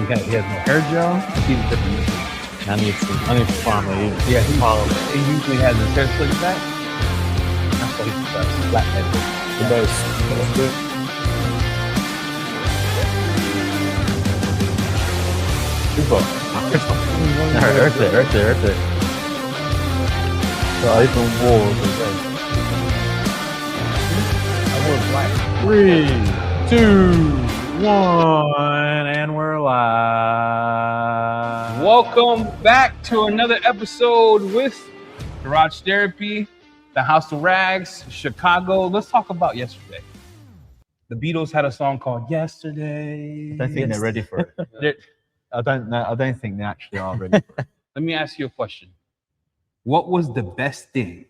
He has no hair gel. He's different. I need to find me. Yeah, he usually has his hair slicked back. That's why he's flat-headed. The most. That's good. Super. Right there. The open walls. I wore black. 3, 2, 1, and we're live. Welcome back to another episode with Garage Therapy, the House of Rags, Chicago. Let's talk about yesterday. The Beatles had a song called Yesterday. I don't think they're ready for it. I don't know. I don't think they actually are ready for it. Let me ask you a question. What was the best thing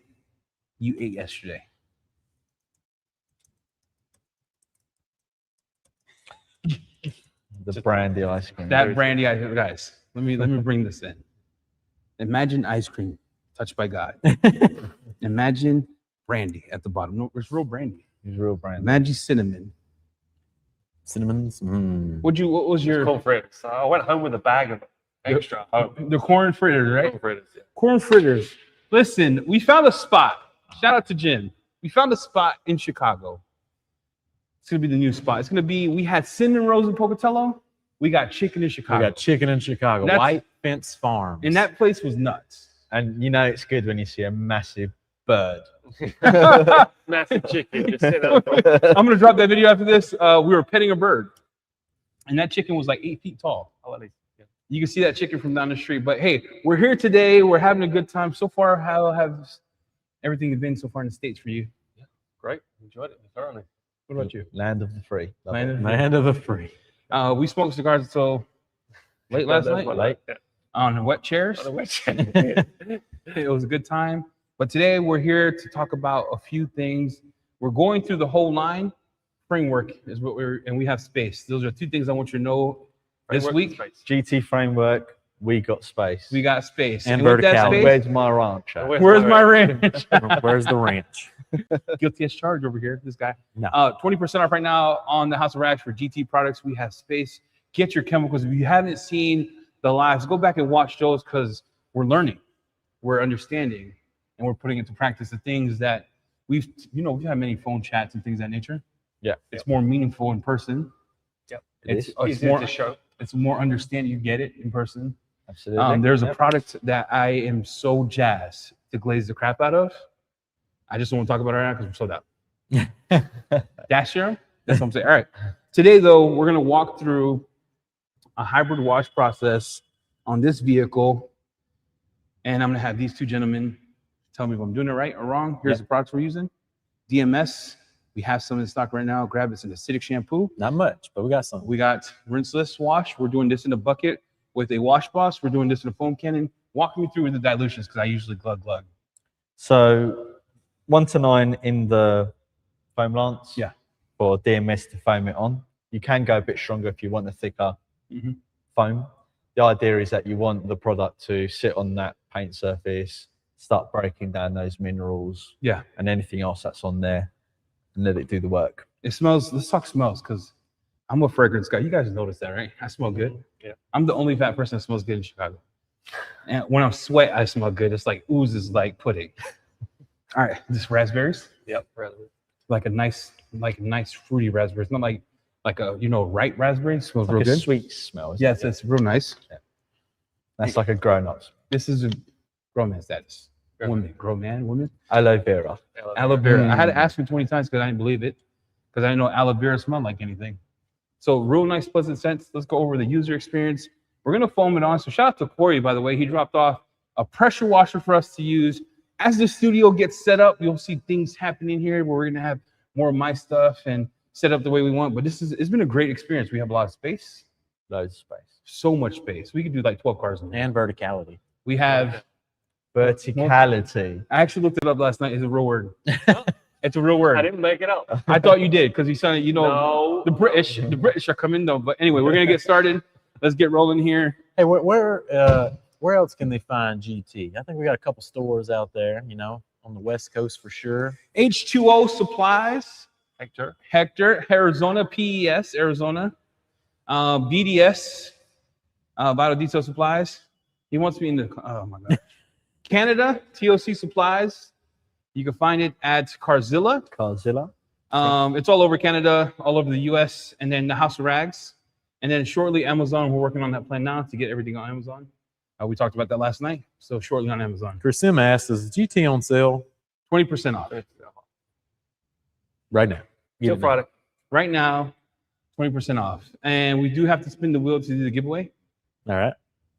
you ate yesterday? The brandy ice cream. That brandy ice cream, guys. Let me bring this in. Imagine ice cream touched by God. Imagine brandy at the bottom. No, it's real brandy. It's real brandy. Imagine cinnamon. Cinnamons. What was your corn fritters? So I went home with a bag of extra. The corn fritters, right? Corn fritters, yeah. Corn fritters. Listen, we found a spot. Shout out to Jim. We found a spot in Chicago. It's gonna be the new spot. It's gonna be. We had cinnamon rolls in Pocatello. We got chicken in Chicago. We got chicken in Chicago. White Fence Farms. And that place was nuts. And you know it's good when you see a massive bird. Massive chicken. Just sit up. I'm gonna drop that video after this. We were petting a bird, and that chicken was like 8 feet tall. You can see that chicken from down the street. But hey, we're here today. We're having a good time so far. How has everything been so far in the States for you? Yeah, great. Enjoyed it thoroughly. What about you? Land of the free. Land of the free. We smoked cigars until late last night. Late. Yeah. On wet chairs. On the wet chair. It was a good time. But today we're here to talk about a few things. We're going through the whole line. Framework is what and we have space. Those are two things I want you to know this week. GT framework, we got space. We got space. And with that verticality. space, Where's my ranch? Where's my ranch? Where's the ranch? Guilty as charged over here, this guy. No. 20% off right now on the House of Rags for GT products. We have space. Get your chemicals. If you haven't seen the lives, go back and watch those because we're learning, we're understanding, and we're putting into practice the things that we've had many phone chats and things of that nature. Yeah. It's more meaningful in person. Yep. It's easier more to show. It's more understanding. You get it in person. Absolutely. There's a product that I am so jazzed to glaze the crap out of. I just don't want to talk about it right now because we're sold out. Dash serum? That's what I'm saying. All right. Today, though, we're going to walk through a hybrid wash process on this vehicle. And I'm going to have these two gentlemen tell me if I'm doing it right or wrong. Here's the products we're using. DMS. We have some in stock right now. Grab this in acidic shampoo. Not much, but we got some. We got rinseless wash. We're doing this in a bucket with a wash boss. We're doing this in a foam cannon. Walk me through with the dilutions because I usually glug. So 1 to 9 in the foam lance. Yeah. For DMS to foam it on. You can go a bit stronger if you want a thicker foam. The idea is that you want the product to sit on that paint surface, start breaking down those minerals. Yeah. And anything else that's on there, and let it do the work. It smells. Let's talk smells because I'm a fragrance guy. You guys notice that, right? I smell good. Yeah. I'm the only fat person that smells good in Chicago. And when I sweat, I smell good. It's like oozes like pudding. All right, this raspberries. Yep. Raspberry. Like a nice fruity raspberry. It's not like a ripe raspberry. It smells Like real a good. sweet smell. Yes, it's real nice. Yeah. That's like a grown-up. This is a grown man status. Woman. Aloe vera. Aloe vera. I had to ask you 20 times because I didn't believe it. Because I didn't know aloe vera smelled like anything. So real nice, pleasant scents. Let's go over the user experience. We're going to foam it on. So shout out to Corey, by the way. He dropped off a pressure washer for us to use. As the studio gets set up, you'll see things happening here where we're going to have more of my stuff and set up the way we want. But it's been a great experience. We have a lot of space. Loads of space. So much space. We could do like 12 cars in there. And verticality. We have verticality. I actually looked it up last night. It's a real word. It's a real word. I didn't make it up. I thought you did because you sounded, No. the British are coming though. But anyway, we're gonna get started. Let's get rolling here. Hey, where else can they find GT? I think we got a couple stores out there, on the West Coast for sure. H2O Supplies, Hector, Arizona, PES, Arizona, BDS, Vital Detail Supplies. He wants me in the. Oh my god. Canada TOC Supplies. You can find it at Carzilla. Carzilla. It's all over Canada, all over the US, and then the House of Rags. And then shortly Amazon. We're working on that plan now to get everything on Amazon. We talked about that last night. So shortly on Amazon. Chris M asked, is GT on sale 20% off. right now? Till Friday. Right now, 20% off. And we do have to spin the wheel to do the giveaway. All right.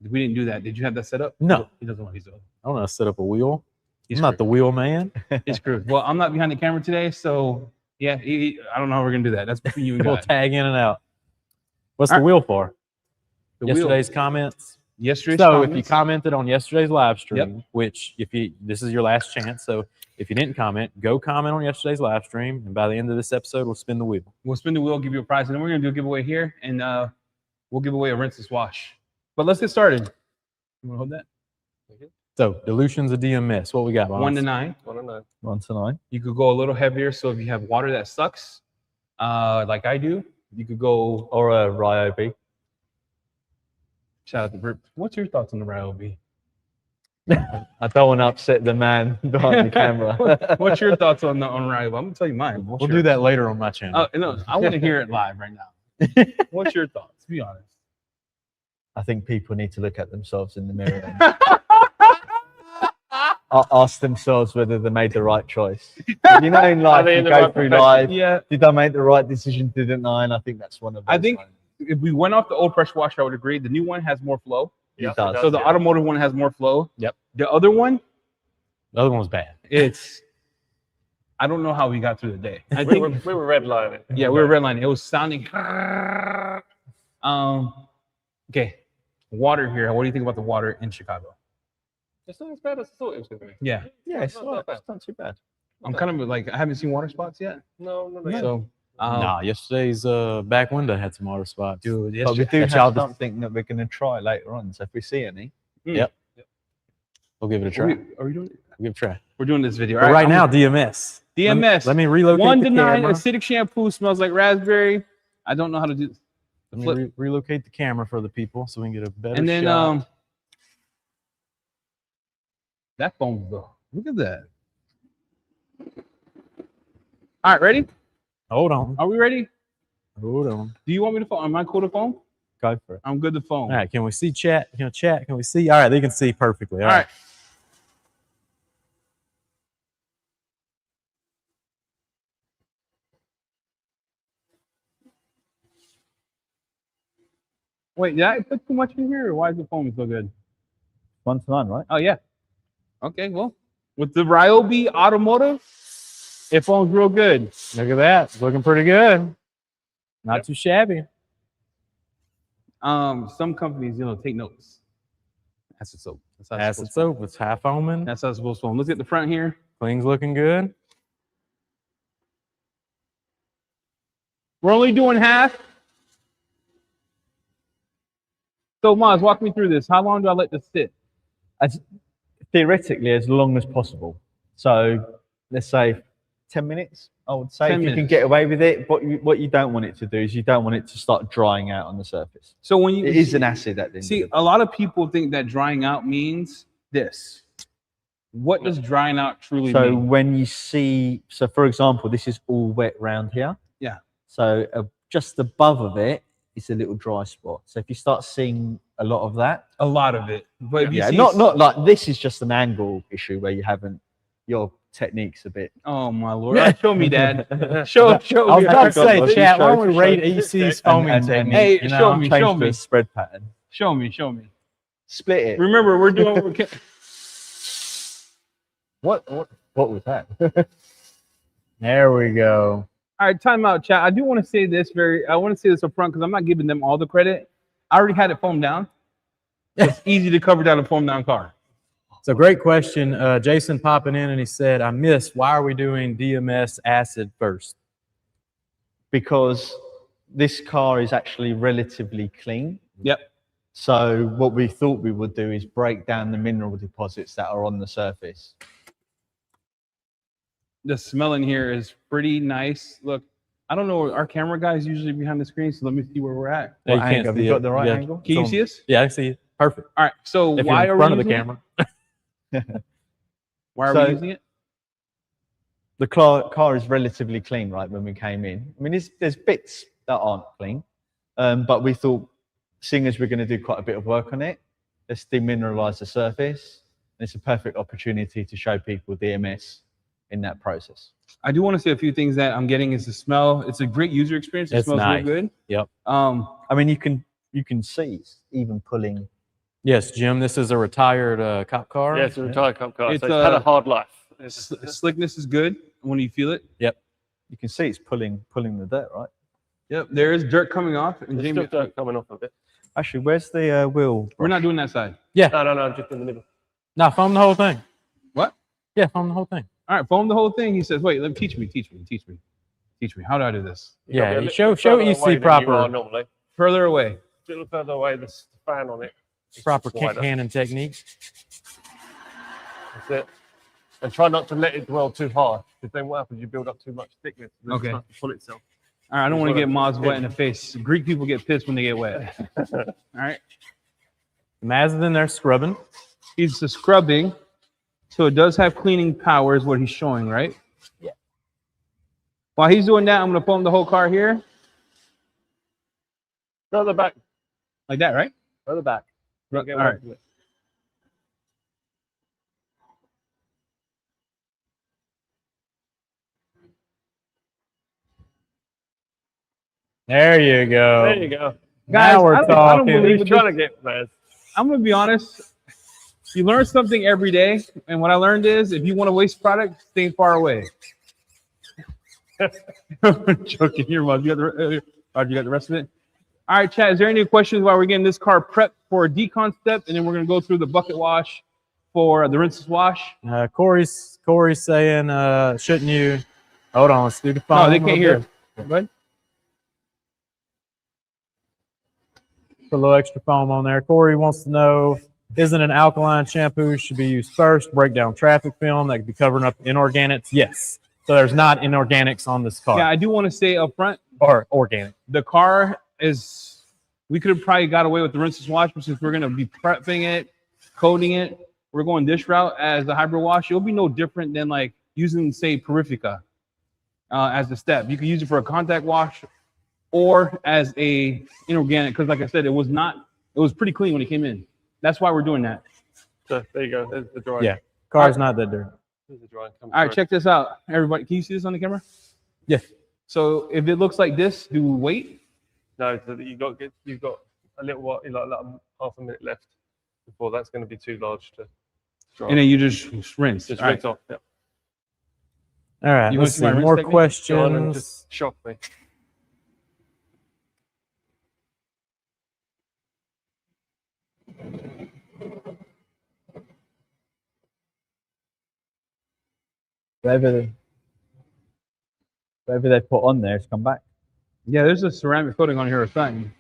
We didn't do that. Did you have that set up? No. He doesn't want to do it. I don't know how to set up a wheel. He's I'm not the wheel man. It's screwed. Well, I'm not behind the camera today, so yeah, I don't know how we're gonna do that. That's between you and We'll God. tag in and out. What's All the right. wheel for? The wheel. Yesterday's comments. Yesterday's So if you comments. commented on yesterday's live stream, which this is your last chance. So if you didn't comment, go comment on yesterday's live stream, and by the end of this episode, we'll spin the wheel. We'll spin the wheel, give you a prize, and then we're gonna do a giveaway here, and we'll give away a rinseless wash. But let's get started. You wanna hold that? So dilutions of DMS. What we got? 1 to Bonds? 9. 1 to 9. You could go a little heavier. So if you have water that sucks, like I do, you could go. Or a Ryobi. Shout out to Bert. What's your thoughts on the Ryobi? I don't want to upset the man behind the camera. What's your thoughts on Ryobi? I'm gonna tell you mine. We'll do that later on my channel. No, I want to hear it live right now. What's your thoughts? Be honest. I think people need to look at themselves in the mirror and ask themselves whether they made the right choice. You know, in life, they you in the go right through profession? life. Yeah, Did I make the right decision? Didn't I? And I think that's one of those. I think moments. if we went off the old pressure washer, I would agree. The new one has more flow. It does. So the automotive one has more flow. Yep. The other one, The other one was bad. I don't know how we got through the day. I We think, were redlining. yeah, we were redlining. It was sounding. Okay, water here. What do you think about the water in Chicago? It's not as bad as I thought it was going to be. Yeah, Yeah, it's Not not, that bad. it's not too bad. I'm kind of like I haven't seen water spots yet. No. So, Nah, yesterday's back window had some water spots. dude, But we yesterday, do That's y'all have just- something that we're going to try later on. So if we see any, Yep. We'll give it a are try. we doing it? We'll give it a try. We're doing this video. But All right I'm- now, DMS. DMS. Let me relocate 1 the to 9. camera. Acidic shampoo smells like raspberry. I don't know how to do. Let me flip. relocate the camera for the people so we can get a better And then shot. that foam though. Look at that. All right, ready? Hold on. Are we ready? Hold on. Do you want me to foam? Am I cool to foam? go for it. I'm good to foam. All right, can we see chat? Can we see? All right, they can see perfectly. All right. Wait, did I put too much in here, or why is the foam so good? 1 to 9, right? Oh yeah. Okay, well, with the Ryobi Automotive, it foams real good. Look at that. It's looking pretty good. Not too shabby. Some companies, take notes. Acid soap. That's how it's Acid supposed to foam. soap. It's high foaming. That's how it's supposed to foam. Look at the front here. Things looking good. We're only doing half. So, Maz, walk me through this. How long do I let this sit? Theoretically, as long as possible. So let's say 10 minutes, I would say, 10 if you can minutes. get away with it. But what you don't want it to do is you don't want it to start drying out on the surface. So when you It is an acid at the end. see, of a lot of people think that drying out means this. What does drying out truly So mean? when you see, so for example, this is all wet round here. Yeah. So just above of it is a little dry spot. So if you start seeing a lot of that, A lot of it. But if you yeah, see, not like this is just an angle issue where you haven't, your technique's a bit. Oh my lord! All right, show me, Dad. Show I was me. about to got say, those. chat, why Show- don't we show- rate EC's foaming and- technique? Hey, you know? show me. Change the spread pattern. Show me. Show me. Split it. Remember, we're doing. What was that? There we go. All right, time out, chat. I do want to say this I want to say this up front because I'm not giving them all the credit. I already had it foamed down. It's easy to cover down a foamed down car. So great question. Jason popping in and he said, I missed, why are we doing DMS acid first? Because this car is actually relatively clean. Yep. So what we thought we would do is break down the mineral deposits that are on the surface. The smell in here is pretty nice. Look, I don't know. Our camera guy is usually behind the screen, so let me see where we're at. Yeah, you What can't angle? Have see you got it. the right Yeah. angle? Can you So- see us? Yeah, I see it. Perfect. All right. So If why you're are in front we of the using it? camera. Why are So- we using it? The car is relatively clean, right? When we came in, I mean, there's bits that aren't clean, but we thought, seeing as we're going to do quite a bit of work on it, let's demineralize the surface. And it's a perfect opportunity to show people DMS in that process. I do want to say a few things that I'm getting is the smell. It's a great user experience. It It's smells nice. real good. Yep. I mean, you can see it's even pulling. Yes, Jim. This is a retired cop car. Yeah, it's a retired cop car. It's, So it's had a hard life. Slickness is good when you feel it. You can see it's pulling the dirt, right? Yep. There is dirt coming off. And There's Jamie, still dirt coming off of it. Actually, where's the wheel? we're not doing that side. Yeah. No, just in the middle. No, foam the whole thing. What? Yeah, foam the whole thing. All right. Foam the whole thing. He says, "Wait, let me teach me. How do I do this? You gotta Yeah, be a you little show further you see away than proper- You are normally. Further away. A little further away, the fan on it. is Proper kick wider. handing technique. That's it. And try not to let it dwell too hard, because then what happens? You build up too much thickness. And then Okay. It starts to pull itself. All right. I don't want to get Maz wet in the face. Greek people get pissed when they get wet. All right. Maz is in there scrubbing. He's the scrubbing. So it does have cleaning power is what he's showing, right? Yeah. While he's doing that, I'm going to foam the whole car here. Further back. Like that, right? Further back. All Don't get right. away from it. There you go. There you go. Guys, Now we're I don't talking. believe He's it. trying to get man. I'm going to be honest. You learn something every day. And what I learned is if you want to waste product, stay far away. I'm joking here, Maz. You got the rest of it? All right, Chad, is there any questions while we're getting this car prepped for a decon step? And then we're going to go through the bucket wash for the rinses wash. Corey's saying, shouldn't you? Hold on, let's do the phone. No, they can't hear. Good. Put a little extra foam on there. Corey wants to know, isn't an alkaline shampoo should be used first? Break down traffic film that could be covering up inorganics. Yes. So there's not inorganics on this car. Yeah, I do want to say up front, Or organic. the car is, we could have probably got away with the rinses wash, but since we're going to be prepping it, coating it, we're going this route as the hybrid wash. It'll be no different than like using, say, Purifica as the step. You can use it for a contact wash or as a inorganic, because like I said, it was pretty clean when it came in. That's why we're doing that. So there you go. There's the drawing. Yeah. Car's not that dirty. There's the drawing. All right, check this out, everybody. Can you see this on the camera? Yeah. So if it looks like this, do we wait? No, so that you've got a little while, like half a minute left before that's going to be too large to dry. And then you just rinse. Just All right. rinse off. Yeah. All right. You Let's wanna see my see. rinse More technique? Go on and questions. just shock me. Whatever they put on there has come back. Yeah, there's a ceramic coating on here or something.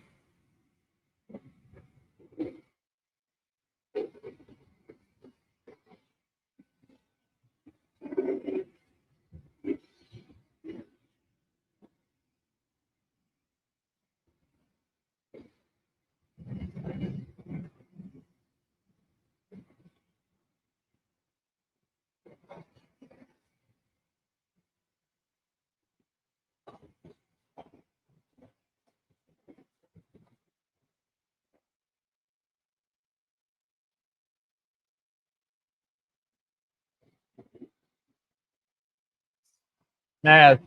Nah.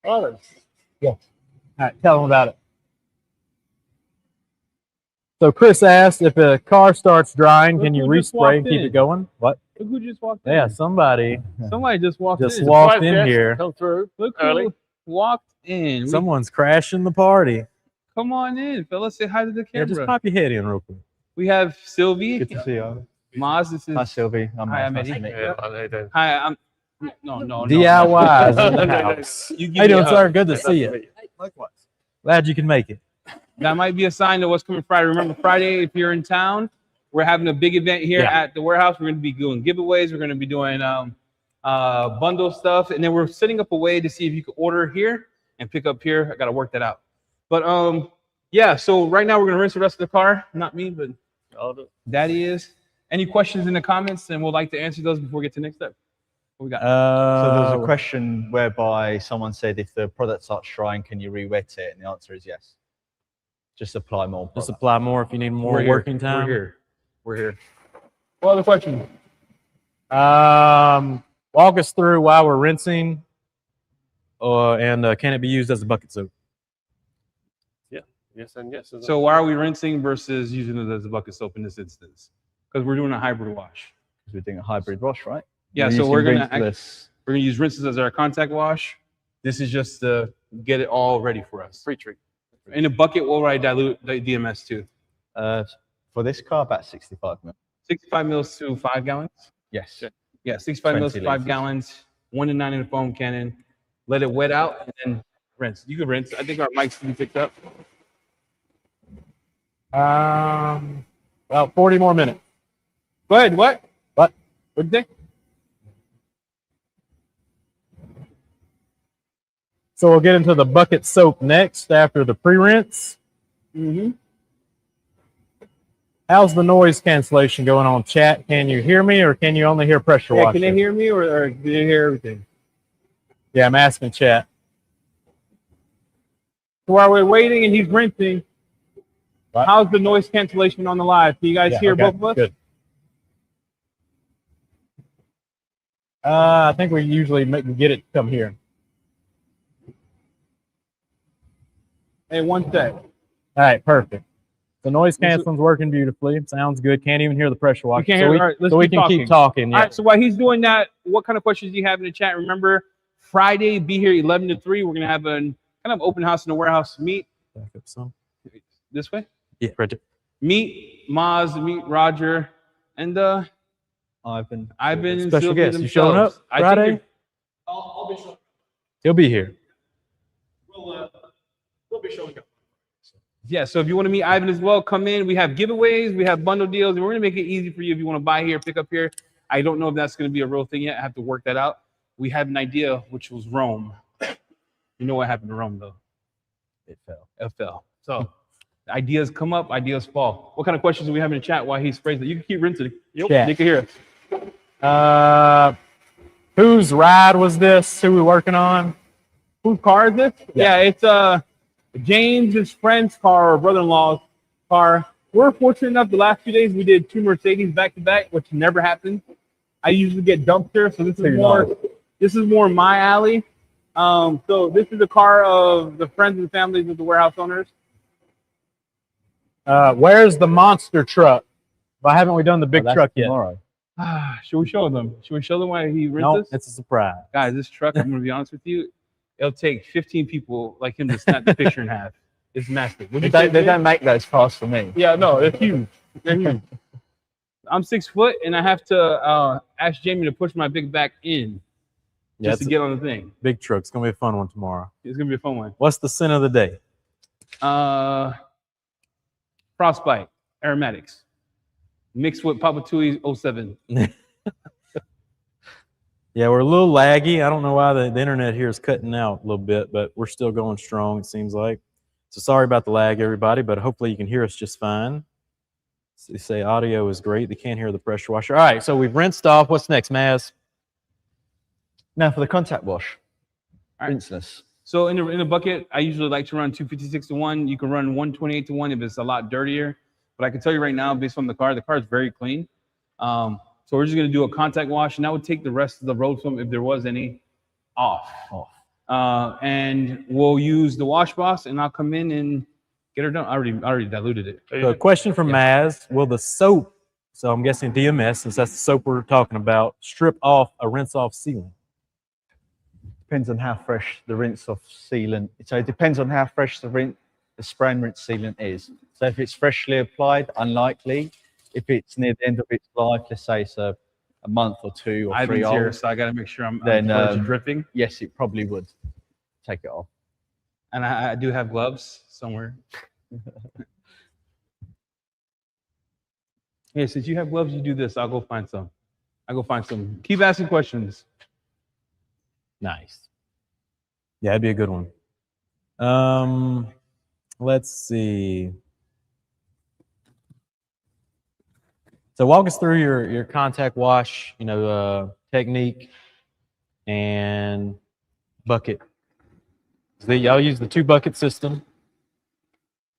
Ireland. All right. Tell them about it. So Chris asked if a car starts drying, Look can you who just respray walked and keep in. it going? What? Look who just walked in. Yeah, somebody Somebody just walked just in. walked Surprise in guest here. Come through. Look early. who walked in. Someone's crashing the party. Come on in, fellas. Say hi to the Yeah, camera. just pop your head in real quick. We have Sylvie. Good to see you. Maz, this is. Hi, Sylvie. I'm Hi, nice I'm to meet you. Yeah, I know you Hi, I'm. No. DIYs in No, the no, no, house. You give How me you doing, a sir? hug. Good to see you. Likewise. Glad you can make it. That might be a sign of what's coming Friday. Remember, Friday, if you're in town, we're having a big event here Yeah. at the warehouse. We're going to be doing giveaways. We're going to be doing bundle stuff, and then we're setting up a way to see if you can order here and pick up here. I got to work that out. But yeah. So right now we're going to rinse the rest of the car. Not me, but Daddy is. Any questions in the comments, and we'll like to answer those before we get to the next step. What we got? So there's a question whereby someone said, if the product starts drying, can you re-wet it? And the answer is yes. Just apply more product. Just apply more if you need more We're here. working time. We're here. What other questions? Walk us through why we're rinsing, and can it be used as a bucket soap? Yes and yes. So why are we rinsing versus using it as a bucket soap in this instance? Because we're doing a hybrid wash. Because we're doing a hybrid wash, right? Yeah, so using we're gonna rinseless. use rinses as our contact wash. This is just to get it all ready for us. Pre-treat. In a bucket, we'll dilute the DMS too. For this car, about 65 mil. 65 mils to 5 gallons. Yes. Yeah, 65 mils to 20 5 liters. gallons. 1 to 9 in a foam cannon. Let it wet out and then rinse. You can rinse. I think our mics can be picked up. About 40 more minutes. Go ahead. What? What? What'd you say? So we'll get into the bucket soap next after the pre-rinse. Mm-hmm. How's the noise cancellation going on, chat? Can you hear me, or can you only hear pressure Yeah, washer? can they hear me or can they hear everything? Yeah, I'm asking chat. So while we're waiting and he's rinsing, What? how's the noise cancellation on the live? Can you guys Yeah, hear okay, both of us? Good. I think we usually get it to come here. Hey, one sec. All right, perfect. The noise canceling's working beautifully. Sounds good. Can't even hear the pressure washer. can't hear- So all right, let's we keep can keep talking. Yeah. All right, so while he's doing that, what kind of questions do you have in the chat? Remember, Friday, be here 11 to 3. We're going to have a kind of open house in the warehouse. Meet Back up some. this way. Yeah, right there. Meet Maz, meet Rodger, and Ivan. I've Special Sylvia guest. You showing themselves. up Friday? think I'll be showing. He'll be here. We'll be showing up. yeah, so if you want to meet Ivan as well, come in. We have giveaways, we have bundle deals, and we're going to make it easy for you if you want to buy here, pick up here. I don't know if that's going to be a real thing yet. I have to work that out. We had an idea, which was Rome. You know what happened to Rome, though? It fell. It fell. So ideas come up, ideas fall. What kind of questions do we have in the chat while he sprays it? You can keep rinsing. Yep. Chat. You can hear us. Whose ride was this? Who we working on? Whose car is this? Yeah, it's James's friend's car or brother-in-law's car. We're fortunate enough the last few days we did 2 Mercedes back to back, which never happens. I usually get dumpster, so this is more my alley. So this is the car of the friends and families of the warehouse owners. Where's the monster truck? Why haven't we done the big That's truck yet? tomorrow. Should we show them? Should we show them why he No, rinses? it's a surprise. Guys, this truck, I'm gonna be honest with you, it'll take 15 people like him to snap the picture in half. It's massive. What'd you say, They Jay? don't make those cars for me. Yeah, no, they're huge. They're huge. I'm 6 foot and I have to ask Jamie to push my big back in Yeah, just to it's get on the thing. a big truck. It's gonna be a fun one tomorrow. It's gonna be a fun one. What's the sin of the day? Frostbite, aromatics, mixed with Papa Tui's 07. Yeah, we're a little laggy. I don't know why the internet here is cutting out a little bit, but we're still going strong, it seems like. So sorry about the lag, everybody, but hopefully you can hear us just fine. So they say audio is great. They can't hear the pressure washer. All right, so we've rinsed off. What's next, Maz? Now for the contact wash. All right. Rinseless. So in the bucket, I usually like to run 256 to 1. You can run 128 to 1 if it's a lot dirtier. But I can tell you right now, based on the car is very clean. So we're just gonna do a contact wash, and that would take the rest of the road film, if there was any, off. And we'll use the wash boss, and I'll come in and get her done. I already diluted it. So a question from Maz. Will the soap, so I'm guessing DMS, since that's the soap we're talking about, strip off a rinse-off sealant? Depends on how fresh the rinse-off sealant. So it depends on how fresh the spray and rinse sealant is. So if it's freshly applied, unlikely. If it's near the end of its life, let's say it's a month or 2 or 3 Ivan's here, old, so I got to make sure I'm Then, dripping. yes, it probably would take it off. And I do have gloves somewhere. Yeah, since you have gloves, you do this. I'll go find some. I'll go find some. Keep asking questions. Nice. Yeah, that'd be a good one. Let's see. So walk us through your contact wash, technique and bucket. So y'all use the 2-bucket system.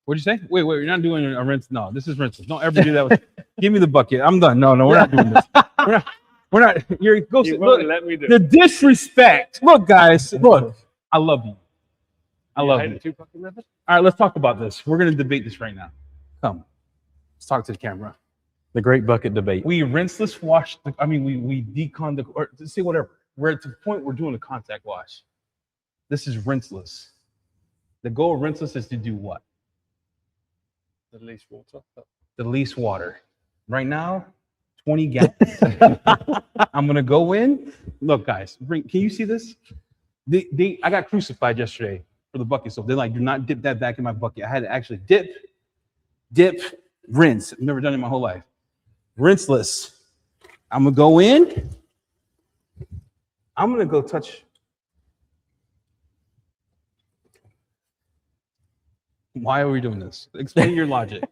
What'd you say? Wait, you're not doing a rinse. No, this is rinses. Don't ever do that. Give me the bucket. I'm done. No, we're not doing this. We're not. You're go. You Look, won't let me do the it. disrespect. Look, guys. Look, I love you. I You love hate you. the 2-bucket method? All right, let's talk about this. We're gonna debate this right now. Come, let's talk to the camera. The great bucket debate. We rinseless wash. We decon the or say whatever. We're at the point we're doing a contact wash. This is rinseless. The goal of rinseless is to do what? The least water. The least water. Right now, 20 gallons. I'm gonna go in. Look, guys, can you see this? I got crucified yesterday for the bucket soap. They're like, do not dip that back in my bucket. I had to actually dip, rinse. I've never done it in my whole life. Rinseless. I'm gonna go in. I'm gonna go touch. Why are we doing this? Explain your logic.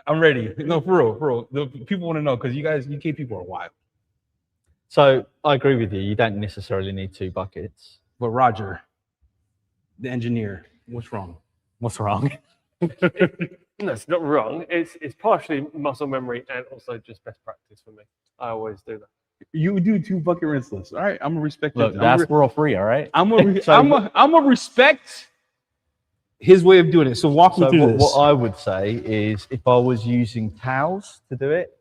I'm ready. No, for real. The people want to know because you guys, UK people are wild. So I agree with you. You don't necessarily need 2 buckets. But Rodger, the engineer, what's wrong? What's wrong? No, it's not wrong. It's partially muscle memory and also just best practice for me. I always do that. You do 2 bucket rinseless. All right, I'm gonna respect Look, it. that's world free, all right? I'm gonna respect his way of doing it. So walk me So through this. what I would say is if I was using towels to do it,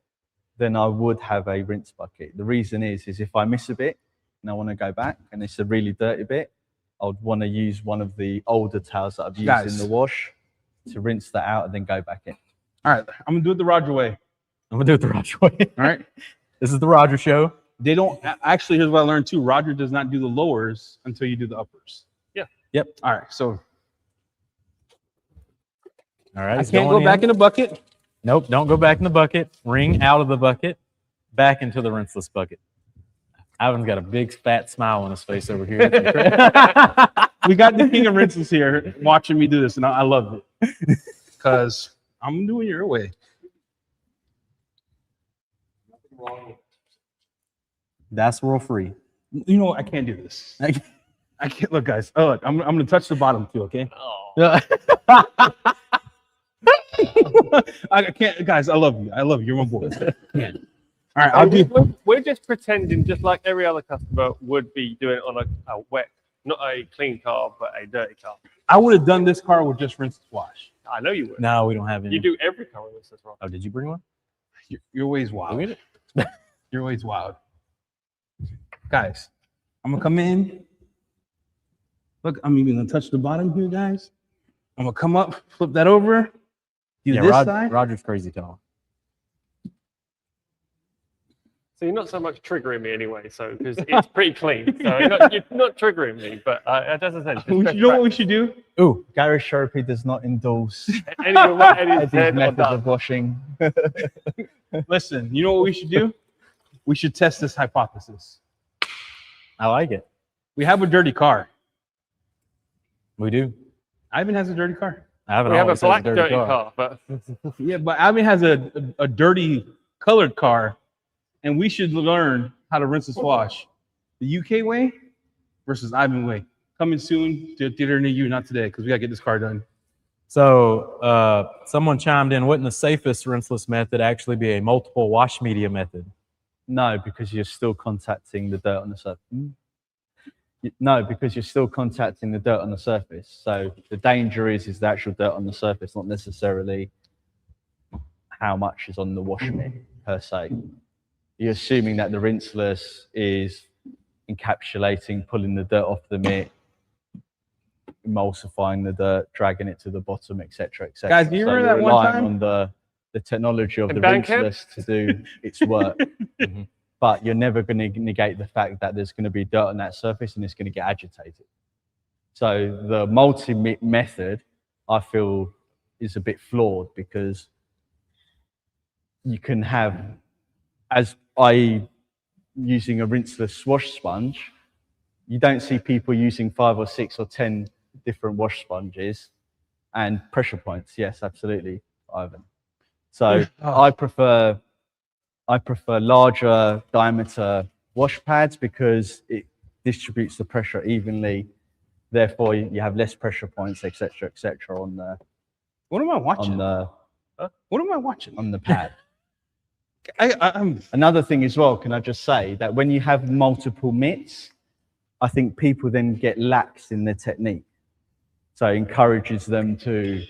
then I would have a rinse bucket. The reason is if I miss a bit and I want to go back and it's a really dirty bit, I would want to use one of the older towels that I've used in the wash to rinse that out and then go back in. All right, I'm gonna do it the Rodger way. I'm gonna do it the Rodger way. All right. This is the Rodger show. They don't actually. Here's what I learned too. Rodger does not do the lowers until you do the uppers. Yeah. Yep. All right. So All right. I it's can't going go back in the bucket. Nope. Don't go back in the bucket. Wring out of the bucket, back into the rinseless bucket. Ivan's got a big fat smile on his face over here. We got the king of rinses here watching me do this, and I love it because I'm doing your way. That's world free. You know what? I can't do this. I can't. Look, guys. Oh, look, I'm gonna touch the bottom too. Okay. Oh. I can't, guys. I love you. I love you. You're my boy. I can't. All right. I'll do. We're just pretending, just like every other customer would be doing on a wet, not a clean car, but a dirty car. I would have done this car with just rinse and wash. I know you would. No, we don't have any. You do every car with this as well. Oh, did you bring one? Your way's wild. Your way's wild. Guys, I'm gonna come in. Look, I'm even gonna touch the bottom here, guys. I'm gonna come up, flip that over. Do this side. Rodger's crazy tall. So you're not so much triggering me anyway, so because it's pretty clean. So you're not triggering me, but it doesn't sense. You know what we should do? Ooh, Gary Sharpie does not endorse Any of what Eddie's Eddie's said or methods done. of washing. Listen, you know what we should do? We should test this hypothesis. I like it. We have a dirty car. We do. Ivan has a dirty car. I haven't We have a always had black dirty car, but Yeah, but Ivan has a dirty colored car, and we should learn how to rinse and wash the UK way versus Ivan way. Coming soon to a theater near you, not today, because we gotta get this car done. So someone chimed in, wouldn't the safest rinseless method actually be a multiple wash media method? No, because you're still contacting the dirt on the surface. No, because you're still contacting the dirt on the surface. So the danger is the actual dirt on the surface, not necessarily how much is on the wash mitt per se. You're assuming that the rinseless is encapsulating, pulling the dirt off the mitt, emulsifying the dirt, dragging it to the bottom, etc., etc. Guys, do you remember that one relying time? on the technology of In the Bandcamp? rinseless to do its work. But you're never going to negate the fact that there's going to be dirt on that surface and it's going to get agitated. So the method, I feel, is a bit flawed because you can have, using a rinseless wash sponge, you don't see people using 5 or 6 or 10 different wash sponges and pressure points. Yes, absolutely, Ivan. So I prefer larger diameter wash pads because it distributes the pressure evenly. Therefore, you have less pressure points, etc., etc. on the What am I watching? What am I watching? On the pad. I'm Another thing as well, can I just say that when you have multiple mitts, I think people then get lax in their technique. So it encourages them to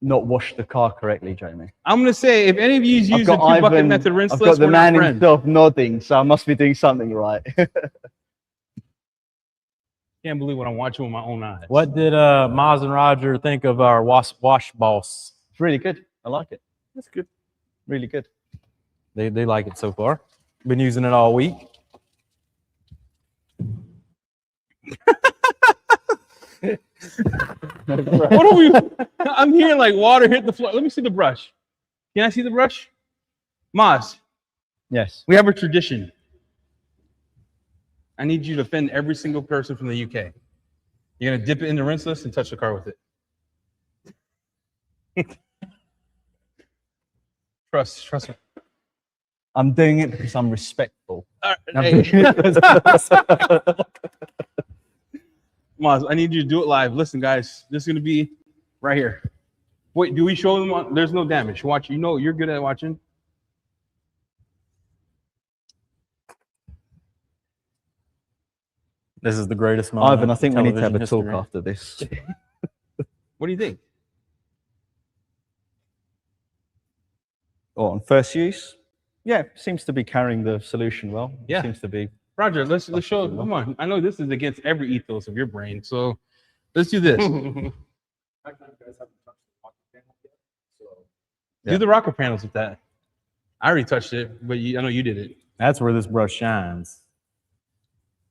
not wash the car correctly, Jamie. I'm gonna say if any of you use the bucket method rinseless, I've got the we're man not friends. himself nodding, so I must be doing something right. Can't believe what I'm watching with my own eyes. What did Maz and Rodger think of our wash boss? It's really good. I like it. That's good. Really good. They like it so far. Been using it all week. What are we? I'm hearing like water hit the floor. Let me see the brush. Can I see the brush? Maz, Yes. we have a tradition. I need you to offend every single person from the UK. You're gonna dip it in the rinseless and touch the car with it. Trust me. I'm doing it because I'm respectful. All right, hey. Maz, I need you to do it live. Listen, guys, this is gonna be right here. Wait, do we show them? There's no damage. Watch. You know you're good at watching. This is the greatest moment. Ivan, I think we need to have a television talk history. after this. What do you think? On first use? Yeah, seems to be carrying the solution well. Yeah. Seems to be. Rodger, let's show. Come on. I know this is against every ethos of your brain, so let's do this. Do the rocker panels with that. I already touched it, but I know you did it. That's where this brush shines.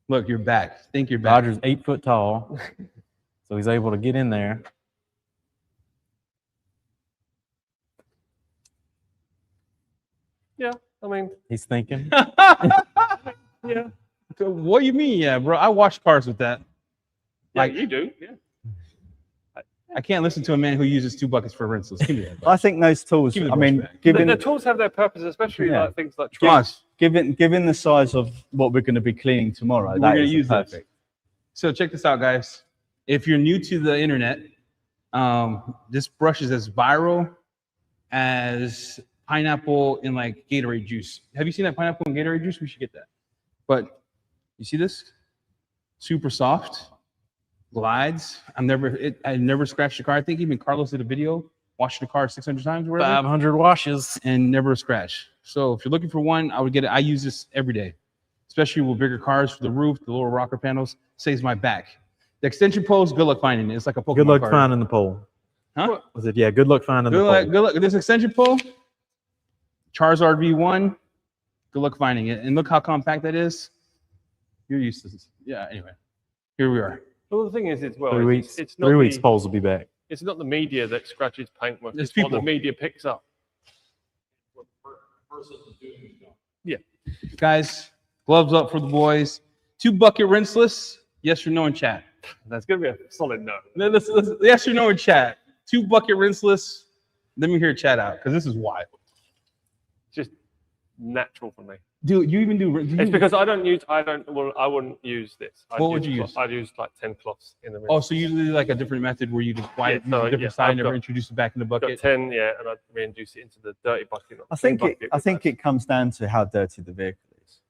Look, you're back. Think you're back. Rodger's 8 foot tall, so he's able to get in there. Yeah, I mean, He's thinking. yeah. So what do you mean, yeah, bro? I wash cars with that. Like you do, yeah. I can't listen to a man who uses 2 buckets for rinseless. Give me that. I think those tools, Give me the I brush mean, back. given The tools have their purpose, especially Yeah. like things like Maz, given the size of what we're going to be cleaning tomorrow, We're that gonna is use this. perfect. so check this out, guys. If you're new to the internet, this brush is as viral as pineapple in like Gatorade juice. Have you seen that pineapple in Gatorade juice? We should get that. But you see this? Super soft, glides. I never scratched the car. I think even Carlos did a video, washed the car 600 times or whatever, 500 washes. and never a scratch. So if you're looking for one, I would get it. I use this every day, especially with bigger cars for the roof, the little rocker panels. Saves my back. The extension poles, good luck finding it. It's like a Pokemon Good luck card. finding the pole. Huh? Was it? Yeah, good luck finding the Good pole. luck, good luck. This extension pole, Charizard V1, good luck finding it. And look how compact that is. You're used to this. Yeah, anyway. Here we are. Well, the thing is, it's well, 3 weeks. it's not 3 weeks, the, poles will be back. it's not the media that scratches paintwork. It's It's what people. the media picks up. Guys, gloves up for the boys. 2 bucket rinseless. Yes or no in chat. That's gonna be a solid no. Let's yes or no in chat. 2 bucket rinseless. Let me hear chat out because this is wild. Just natural for me. Dude, you even do. It's because I wouldn't use this. What would you use? I'd use like 10 cloths in the rinse. Oh, so you do like a different method where you apply it Yeah, so, a different yeah, side, I've never got- introduce it back in the Got bucket. 10, yeah, and I'd reintroduce it into the dirty bucket. not I the clean think bucket, I but think that's- it comes down to how dirty the vehicle is.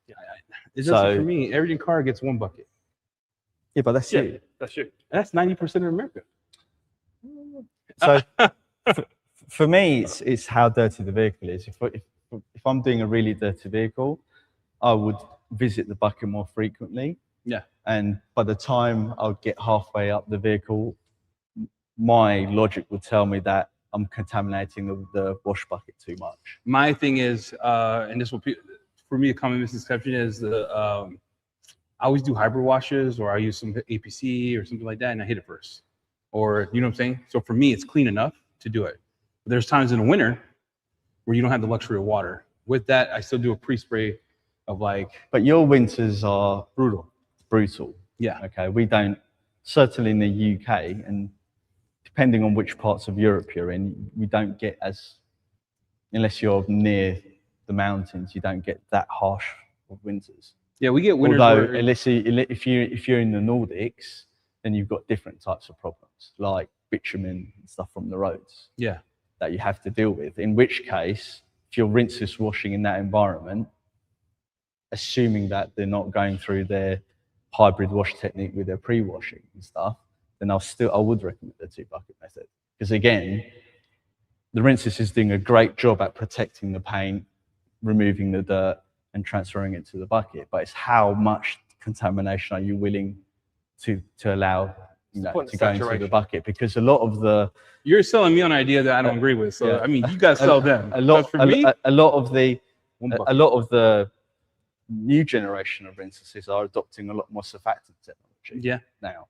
It doesn't So- for me. Every car gets 1 bucket. Yeah, but that's Yeah, you. that's you. That's 90% of America. So for me, it's how dirty the vehicle is. If I'm doing a really dirty vehicle, I would visit the bucket more frequently. Yeah. And by the time I would get halfway up the vehicle, my logic would tell me that I'm contaminating the wash bucket too much. My thing is, and this will for me a common misconception is I always do hybrid washes or I use some APC or something like that and I hit it first. Or you know what I'm saying? So for me, it's clean enough to do it. But there's times in the winter where you don't have the luxury of water. With that, I still do a pre-spray of like But your winters are brutal. Yeah. Okay. We don't, certainly in the UK, and depending on which parts of Europe you're in, we don't get as, unless you're near the mountains, you don't get that harsh of winters. Yeah, we get winters. Although, where, if you're in the Nordics, then you've got different types of problems, like bitumen and stuff from the roads yeah, that you have to deal with. In which case, if you're rinseless washing in that environment, assuming that they're not going through their hybrid wash technique with their pre-washing and stuff, then I would recommend the 2-bucket method. Because again, the rinseless is doing a great job at protecting the paint, removing the dirt, and transferring it to the bucket. But it's how much contamination are you willing to allow to go into the bucket? Because a lot of the you're selling me on an idea that I don't agree with. So yeah. I mean, you guys sell them. a lot of the new generation of rinselesses are adopting a lot more surfactant technology now.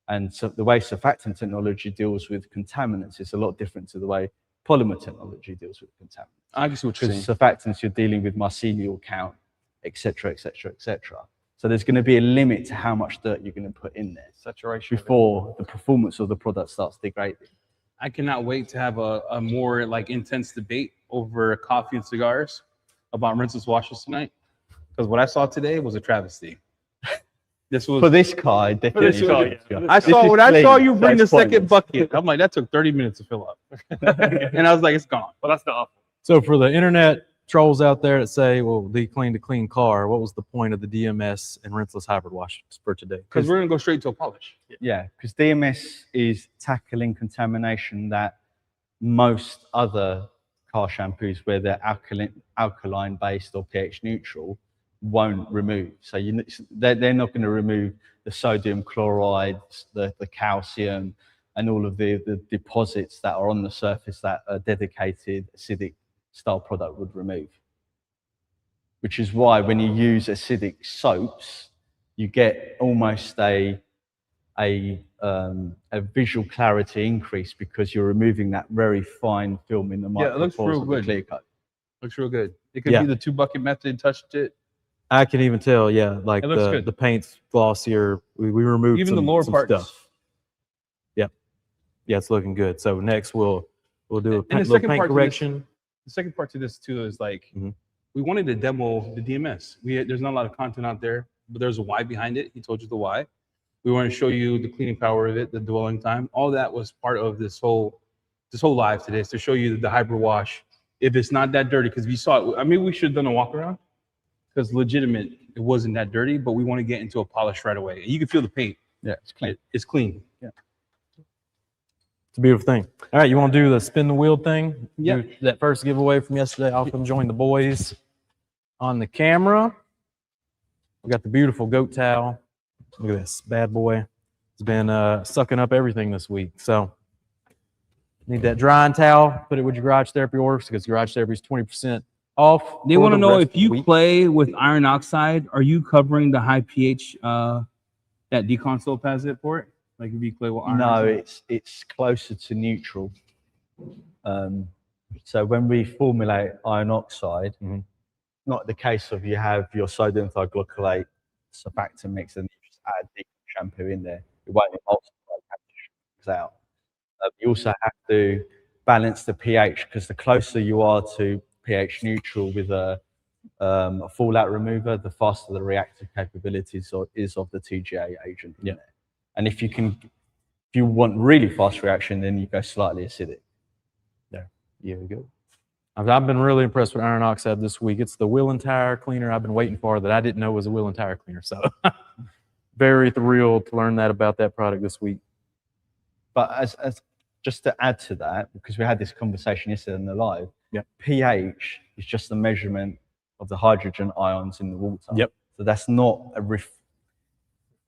And so the way surfactant technology deals with contaminants is a lot different to the way polymer technology deals with contaminants. I can see what you're saying. Because surfactants, you're dealing with mycelial count, etc., etc., etc. So there's going to be a limit to how much dirt you're going to put in there Saturation before the performance of the product starts degrading. I cannot wait to have a more like intense debate over coffee and cigars about rinseless washes tonight. Because what I saw today was a travesty. This was For this car, definitely. I saw you bring the second bucket. I'm like, that took 30 minutes to fill up. And I was like, it's gone. Well, that's not awful. So for the internet trolls out there that say, well, the clean to clean car, what was the point of the DMS and rinseless hybrid washes for today? Because we're going to go straight to a polish. Yeah, because DMS is tackling contamination that most other car shampoos, where they're alkaline based or pH neutral, won't remove. So they're not going to remove the sodium chloride, the calcium, and all of the deposits that are on the surface that a dedicated acidic style product would remove. Which is why when you use acidic soaps, you get almost a visual clarity increase, because you're removing that very fine film in the micropores. Yeah, it looks real of the good. clear coat. Looks real good. It could be the 2-bucket method, touched it. I can even tell, yeah, like It looks good. the paint's glossier. We removed Even some, the lower some parts. stuff. Yep. Yeah, it's looking good. So next we'll do a And the little second paint part to correction. The second part to this too is like, Mhm. we wanted to demo the DMS. There's not a lot of content out there, but there's a why behind it. He told you the why. We want to show you the cleaning power of it, the dwelling time. All that was part of this whole live today, is to show you the hybrid wash. If it's not that dirty, because we saw it. I mean, we should have done a walk around, because legitimate, it wasn't that dirty, but we want to get into a polish right away. And you can feel the paint. Yeah, it's clean. It's clean. Yeah. It's a beautiful thing. All right, you want to do the spin the wheel thing? Yeah. Do that first giveaway from yesterday. I'll come join the boys on the camera. We got the beautiful goat towel. Look at this bad boy. It's been sucking up everything this week. So need that drying towel. Put it with your Garage Therapy orders, because Garage Therapy is 20% off. They for want to the know rest if of the you week. play with iron oxide, are you covering the high pH that decon soap has it for it? Like if you play with iron No, oxide? it's closer to neutral. So when we formulate iron oxide, not the case of you have your sodium thioglycolate surfactant mix and you just add decon shampoo in there. It won't emulsify out. You also have to balance the pH, because the closer you are to pH neutral with a fallout remover, the faster the reactive capabilities is of the TGA agent in there. And if you want really fast reaction, then you go slightly acidic. Here we go. I've been really impressed with iron oxide this week. It's the wheel and tire cleaner I've been waiting for, that I didn't know was a wheel and tire cleaner. So very thrilled to learn that about that product this week. But as just to add to that, because we had this conversation yesterday in the live, pH is just a measurement of the hydrogen ions in the water. Yep. So that's not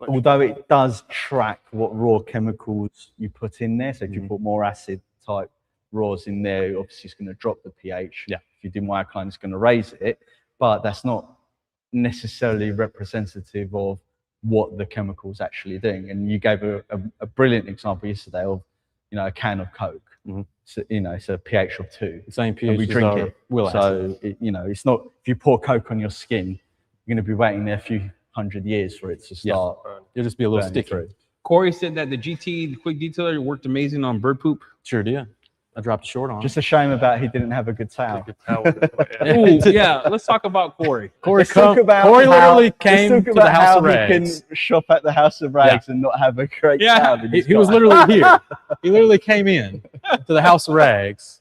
although it does track what raw chemicals you put in there. So if you put more acid type raws in there, obviously it's going to drop the pH. Yeah. If you do more alkaline, it's going to raise it. But that's not necessarily representative of what the chemical's actually doing. And you gave a brilliant example yesterday of a can of Coke. Mhm. So, it's a pH of 2. The same And pH we as drink our it. wheel acid. So, it's not, if you pour Coke on your skin, you're going to be waiting there a few hundred years for it to start. It'll just be a little burning sticky. through. Corey said that the GT, the quick detailer, worked amazing on bird poop. Sure did. I dropped a short on. Just a shame about he didn't have a good towel. Good towel with it, yeah. Ooh, yeah. Let's talk about Corey. Corey, Let's talk about Corey how- literally let's came talk to about the House how of he Rags. can shop at the House of Rags and not have a great Yeah. towel. in his He was car. literally here. He literally came in to the House of Rags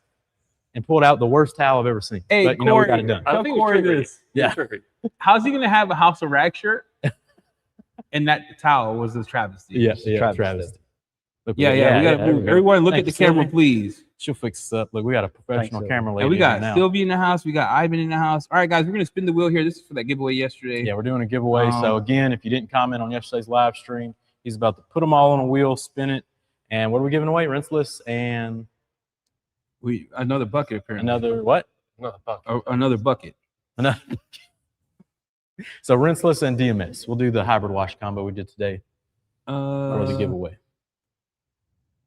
and pulled out the worst towel I've ever seen. Hey, but we Corey, got it done. I Tell think Corey it's trickery. this. Yeah. It's trickery. How's he gonna have a House of Rag shirt? And that towel was a travesty. Yeah, It's a yeah, travesty. Travis. Look, Yeah. We gotta there we move. go. Everyone, look Thank at the you, camera, Sylvie. please. She'll fix this up. Look, we got a professional Sylvie. camera lady. And we in got here now. Sylvia in the house. We got Ivan in the house. All right, guys, we're gonna spin the wheel here. This is for that giveaway yesterday. Yeah, we're doing a giveaway. So Um, again, if you didn't comment on yesterday's live stream, he's about to put them all on a wheel, spin it, and what are we giving away? Rinseless and Another bucket apparently. another what? No, fuck. Another bucket. Another. So rinseless and DMS. We'll do the hybrid wash combo we did today for the giveaway.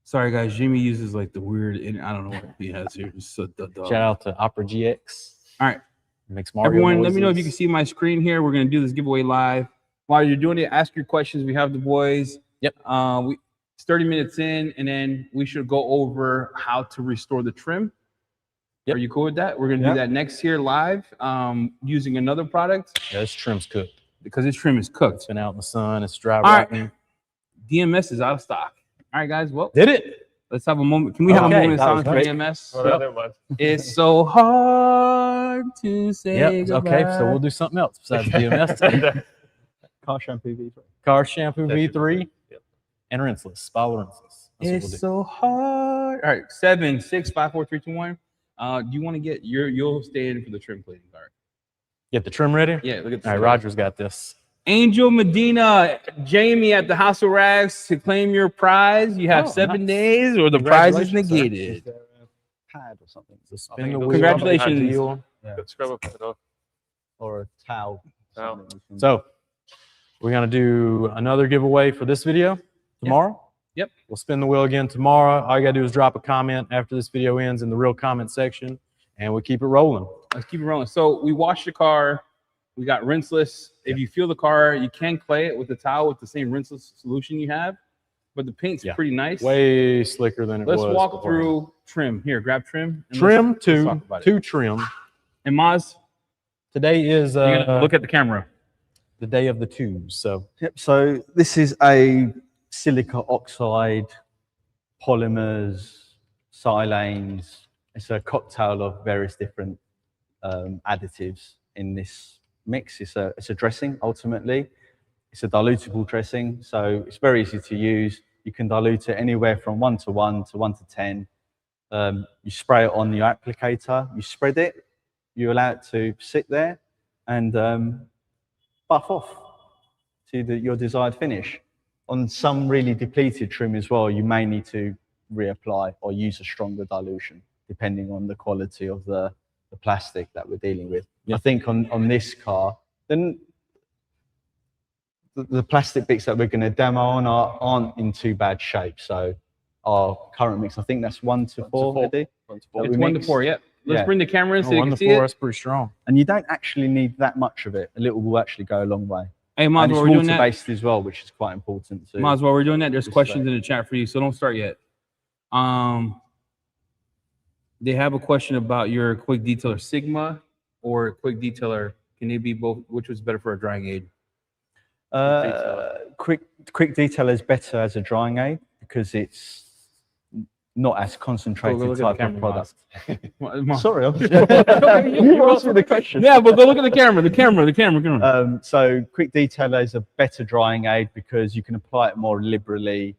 Sorry, guys. Jimmy uses like the weird. I don't know what he has here. It's so dumb. Shout out to Opera GX. All right. Makes Mario Everyone, let me know if you can noises. see my screen here. We're gonna do this giveaway live. While you're doing it, ask your questions. We have the boys. Yep. It's 30 minutes in, and then we should go over how to restore the trim. Yep. Are you cool with that? We're gonna Yep. do that next here live, using another product Yeah, this trim's cooked. because this trim is It's cooked. been out in the sun. It's dry All right. rotting. DMS is out of stock. All right, guys. Well, Did it? let's have a moment. Can we have Okay, a moment of that was silence for great. DMS? Oh, no, never mind. It's so hard to say Yep. goodbye. Okay, so we'll do something else besides DMS today. Car shampoo V3. Car shampoo That should be V3 good. Yep. and rinseless. Spala rinseless. That's what It's we'll do. so hard. All right, 7, 6, 5, 4, 3, 2, 1. Do you want to get you'll stay in for the trim plating card? Get the trim ready? Yeah, look at this. All right, Roger's got this. Angel Medina, Jamie at the House of Rags to claim your prize. You have Oh, 7 nice. days or the prize is Congratulations, sir. Is negated. there a pad or something? So I spin think the it wheel. was- Congratulations. Got scrub up it off. Or a towel? Towel. something we can- So we're gonna do another giveaway for this video tomorrow. Yep. We'll spin the wheel again tomorrow. All you gotta do is drop a comment after this video ends in the real comment section, and we'll keep it rolling. Let's keep it rolling. So we washed the car. We got rinseless. If you feel the car, you can clay it with the towel with the same rinseless solution you have, but the paint's Yeah. pretty nice. Way slicker than it Let's was. walk beforehand. through trim. Here, grab trim. and Trim let's two, talk about it. two trim. And Maz, Today is you're gonna look at the camera. the day of the twos. So Yep. So this is a silica oxide, polymers, silanes. It's a cocktail of various different additives in this mix. It's a dressing ultimately. It's a dilutable dressing, so it's very easy to use. You can dilute it anywhere from 1 to 1 to 1 to 10. You spray it on your applicator. You spread it. You allow it to sit there and buff off to your desired finish. On some really depleted trim as well, you may need to reapply or use a stronger dilution, depending on the quality of the plastic that we're dealing with. Yeah. I think on this car, then the plastic bits that we're going to demo on aren't in too bad shape. So our current mix, I think that's 1 to 4. 4. Eddie? It's we 1 to mix. 4. Yep. Let's Yeah. bring the camera in so you 1 can to see 4, it. that's pretty strong. And you don't actually need that much of it. A little will actually go a long way. Hey, Maz, And it's while we're doing that, water-based as well, which is quite important too. Maz, while we're doing that, there's Just questions like- in the chat for you, so don't start yet. They have a question about your quick detailer Sigma or quick detailer. Can they be both? Which was better for a drying aid? Quick detail is better as a drying aid because it's not as concentrated Go look at type the of camera, product. Maz. Sorry, you asked me the question. Yeah, but go look at the camera. The camera. So quick detailer is a better drying aid because you can apply it more liberally.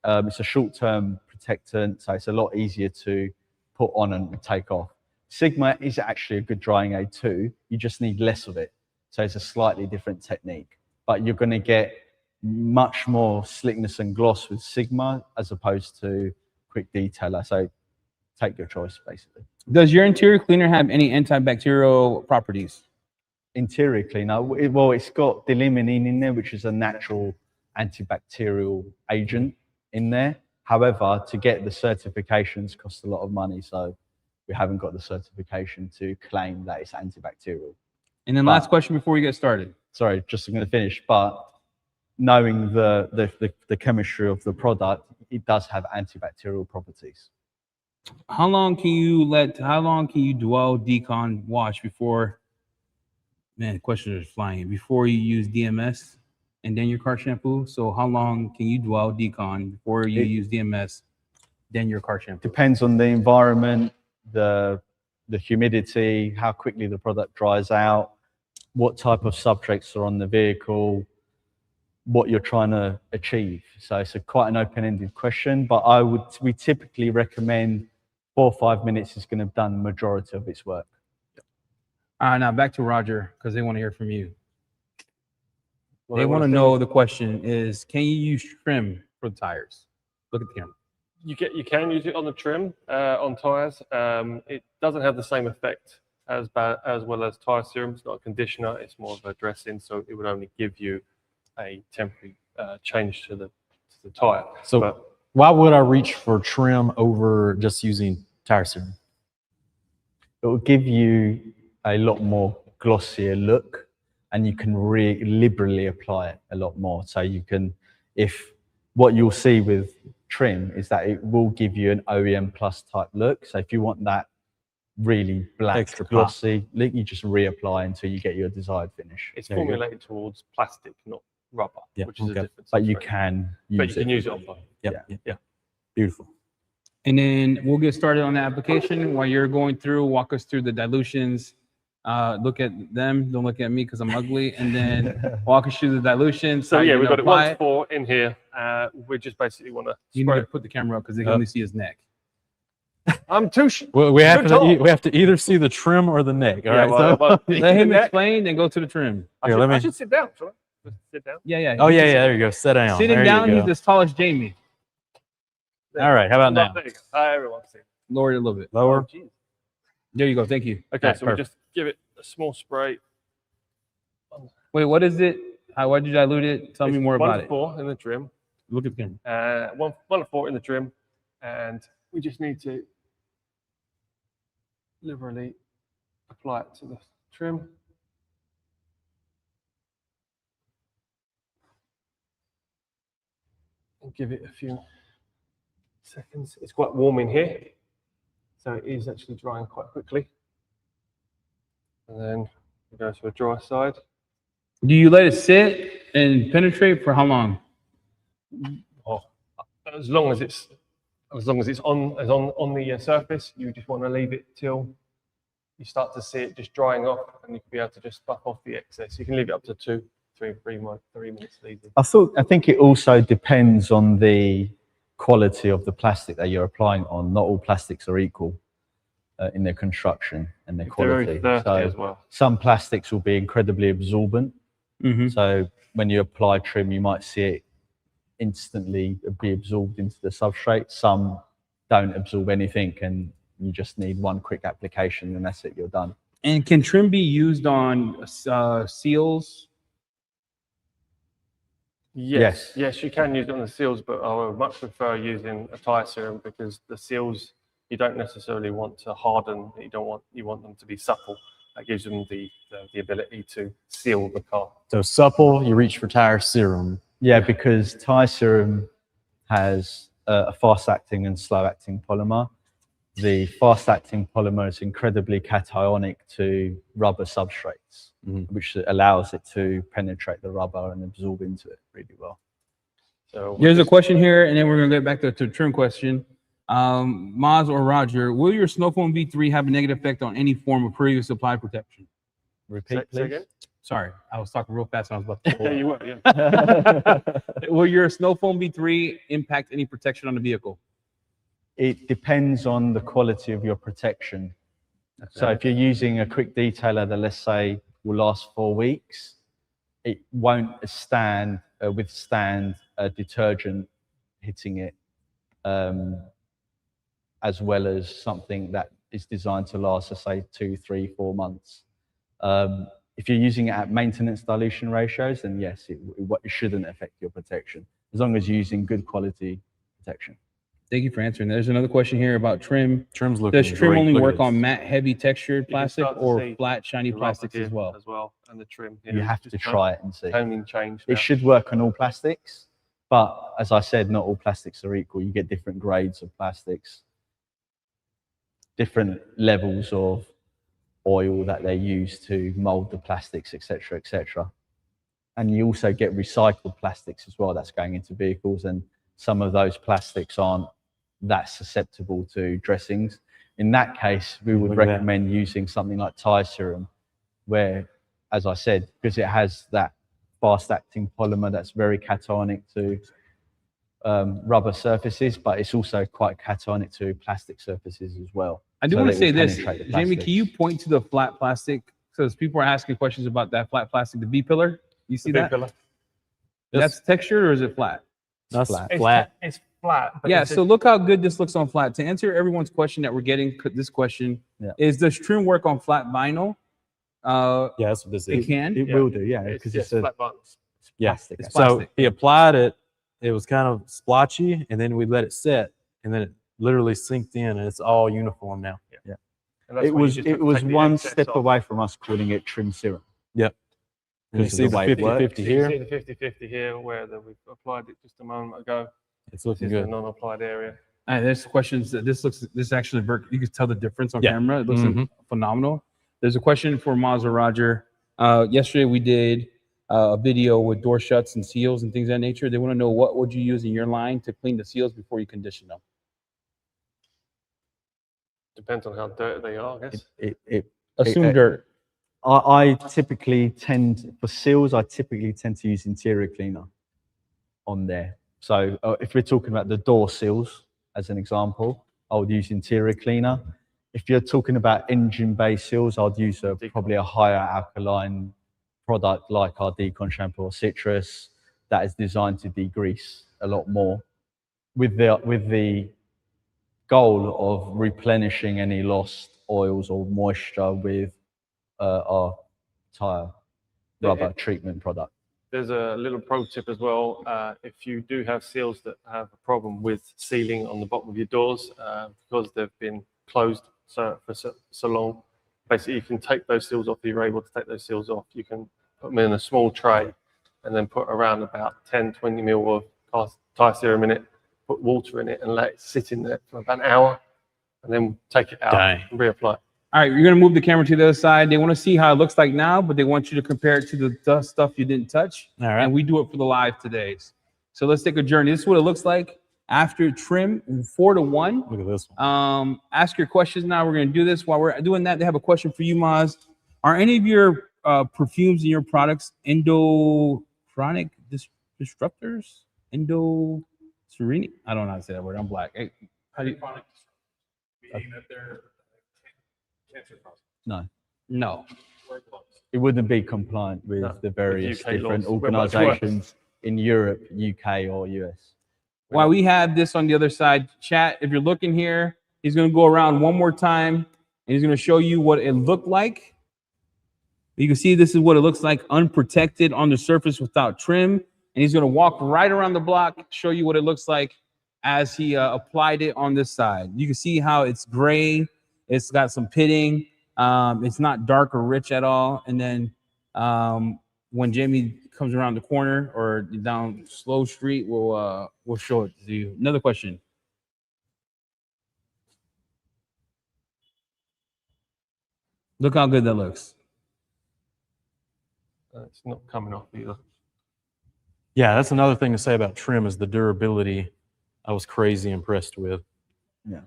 It's a short-term protectant, so it's a lot easier to put on and take off. Sigma is actually a good drying aid too. You just need less of it. So it's a slightly different technique, but you're going to get much more slickness and gloss with Sigma as opposed to quick detailer. So take your choice, basically. Does your interior cleaner have any antibacterial properties? Interior cleaner, well, it's got dilimonene in there, which is a natural antibacterial agent in there. However, to get the certifications costs a lot of money, so we haven't got the certification to claim that it's antibacterial. And then last question before we get started. Sorry, just I'm going to finish. But knowing the chemistry of the product, it does have antibacterial properties. How long can you dwell, decon, wash before? Man, questions are flying. Before you use DMS and then your car shampoo. So how long can you dwell, decon before you use DMS, then your car shampoo? Depends on the environment, the humidity, how quickly the product dries out, what type of substrates are on the vehicle, what you're trying to achieve. So it's quite an open-ended question, but we typically recommend 4 or 5 minutes is going to have done the majority of its work. All right, now back to Roger, because they want to hear from you. Well, They want to see- know, the question is, can you use trim for the tires? Look at the camera. You can use it on the trim on tires. It doesn't have the same effect as well as tire serum. It's not a conditioner. It's more of a dressing, so it would only give you a temporary change to the tire. So But why would I reach for trim over just using tire serum? It will give you a lot more glossier look, and you can really liberally apply it a lot more. So you can, if what you'll see with trim is that it will give you an OEM plus type look. So if you want that really black, Extra pop. glossy look, you just reapply until you get your desired finish. it's There you go. formulated towards plastic, not rubber, Yeah, which is a okay. difference. But you can use But you can it. use it on both. Yeah. Beautiful. And then we'll get started on the application. While you're going through, walk us through the dilutions. Look at them, don't look at me because I'm ugly. And then walk us through the dilutions. So how yeah, you're we've gonna got it 1 apply to 4 in here. We just basically want to You need to put the camera up because they can only see his neck. I'm too. Well, we have Good to talk. we have to either see the trim or the neck. All Yeah, right. well, well, Let him neck. explain, then go to the trim. Here, let I me- should sit down. Shall I? Just sit down. Yeah. Oh yeah. There you go. Sit down. Sitting There you down, go. he's as tall as Jamie. All right. How about now? There you go. Everyone see. Lower it a little bit. Lower. There you go. Thank you. Okay, Right, so we perfect. just give it a small spray. Wait, what is it? Why did you dilute it? Tell me It's more 1 about to it. 4 in the trim. Look at the camera. 1 to 4 in the trim, and we just need to liberally apply it to the trim. And give it a few seconds. It's quite warm in here, so it is actually drying quite quickly. And then we go to a dry side. Do you let it sit and penetrate for how long? Oh, as long as it's on the surface, you just want to leave it till you start to see it just drying off, and you can be able to just buff off the excess. You can leave it up to 3 minutes easy. I think it also depends on the quality of the plastic that you're applying on. Not all plastics are equal in their construction and their They're very quality. thirsty as well. Some plastics will be incredibly absorbent. Mm-hmm. So when you apply trim, you might see it instantly be absorbed into the substrate. Some don't absorb anything, and you just need one quick application, and that's it. You're done. And can trim be used on seals? Yes, you can use it on the seals, but I would much prefer using a tire serum because the seals you don't necessarily want to harden. You want them to be supple. That gives them the ability to seal the car. So supple, you reach for tire serum. Yeah, because tire serum has a fast-acting and slow-acting polymer. The fast-acting polymer is incredibly cationic to rubber substrates, which allows it to penetrate the rubber and absorb into it really well. So There's a question here, and then we're going to get back to the trim question. Maz or Roger, will your Snow Foam V3 have a negative effect on any form of previous supply protection? Repeat, say please. again? Sorry, I was talking real fast when I was about to pull Yeah, up. you were. Yeah. Will your Snow Foam V3 impact any protection on the vehicle? It depends on the quality of your protection. So if you're using a quick detailer that, let's say, will last 4 weeks, it won't withstand a detergent hitting it, as well as something that is designed to last, let's say, 2, 3, 4 months. If you're using it at maintenance dilution ratios, then yes, it shouldn't affect your protection, as long as you're using good quality protection. Thank you for answering. There's another question here about trim. Trim's looking Does trim great. only Look at work this. on matte, heavy textured can plastic start to or see flat, shiny the rubber plastics here as well? and the trim. Here You is have just to try it and see. toning change. It now. should work on all plastics, but as I said, not all plastics are equal. You get different grades of plastics, different levels of oil that they use to mold the plastics, etc., etc. And you also get recycled plastics as well that's going into vehicles, and some of those plastics aren't that susceptible to dressings. In that case, we would Look at that. recommend using something like tire serum, where, as I said, because it has that fast-acting polymer that's very cationic to rubber surfaces, but it's also quite cationic to plastic surfaces as well. I do so want to that it say will this, penetrate the Jamie. Can you plastics. point to the flat plastic? Because people are asking questions about that flat plastic, the V pillar. You see The that? big pillar. That's textured or is it flat? That's flat. flat. It's flat. But Yeah. it's So look how good this looks on flat. To answer everyone's question that we're getting, this question Yeah. is: does trim work on flat vinyl? Yeah, that's what this It is. can. It Yeah. will do, yeah, it's because just it's a flat buttons. Yeah. plastic. It's So plastic. he applied it. It was kind of splotchy, and then we let it set, and then it literally synced in, and it's all uniform now. And that's It why you was just have it to was take the one excess step off. away from us calling it trim serum. Yep. And you Because of see the the way it 50-50 works. You here. can see the 50-50 here where we've applied it just a moment ago. It's This looking is the good. non-applied area. All right, there's questions. This actually, you can tell the difference on Yeah. camera. It looks Mhm. phenomenal. There's a question for Maz or Roger. Yesterday we did a video with door shuts and seals and things of that nature. They want to know what would you use in your line to clean the seals before you condition them. Depends on how dirty they are, I guess. Assume uh, dirt. I typically tend, for seals, I typically tend to use interior cleaner on there. So if we're talking about the door seals, as an example, I would use interior cleaner. If you're talking about engine bay seals, I'd use probably a higher alkaline product like our Decon shampoo or citrus that is designed to degrease a lot more with the goal of replenishing any lost oils or moisture with our tire rubber treatment product. There's a little pro tip as well. If you do have seals that have a problem with sealing on the bottom of your doors because they've been closed for so long, basically you can take those seals off. If you're able to take those seals off, you can put them in a small tray and then put around about 10-20 ml of tire serum in it, put water in it and let it sit in there for about an hour and then take it out and reapply. All right, you're gonna move the camera to the other side. They want to see how it looks like now, but they want you to compare it to the dust stuff you didn't touch. All right. And we do it for the live today. So let's take a journey. This is what it looks like after trim 4-to-1. Look at this one. Ask your questions now. We're gonna do this. While we're doing that, they have a question for you, Maz. Are any of your perfumes and your products endochronic disruptors? Endochronic? I don't know how to say that word. I'm black. Hey, how do you? Meaning that they're cancer causing. No, Wear gloves. it wouldn't be compliant with No, the various UK different laws. We're much worse. organizations in Europe, UK, or US. While we have this on the other side, chat, if you're looking here, he's going to go around one more time and he's going to show you what it looked like. You can see this is what it looks like unprotected on the surface without trim. And he's going to walk right around the block, show you what it looks like as he applied it on this side. You can see how it's gray. It's got some pitting. It's not dark or rich at all. And then when Jamie comes around the corner or down Slow Street, we'll show it to you. Another question. Look how good that looks. It's not coming off either. Yeah, that's another thing to say about trim is the durability. I was crazy impressed with. Yeah.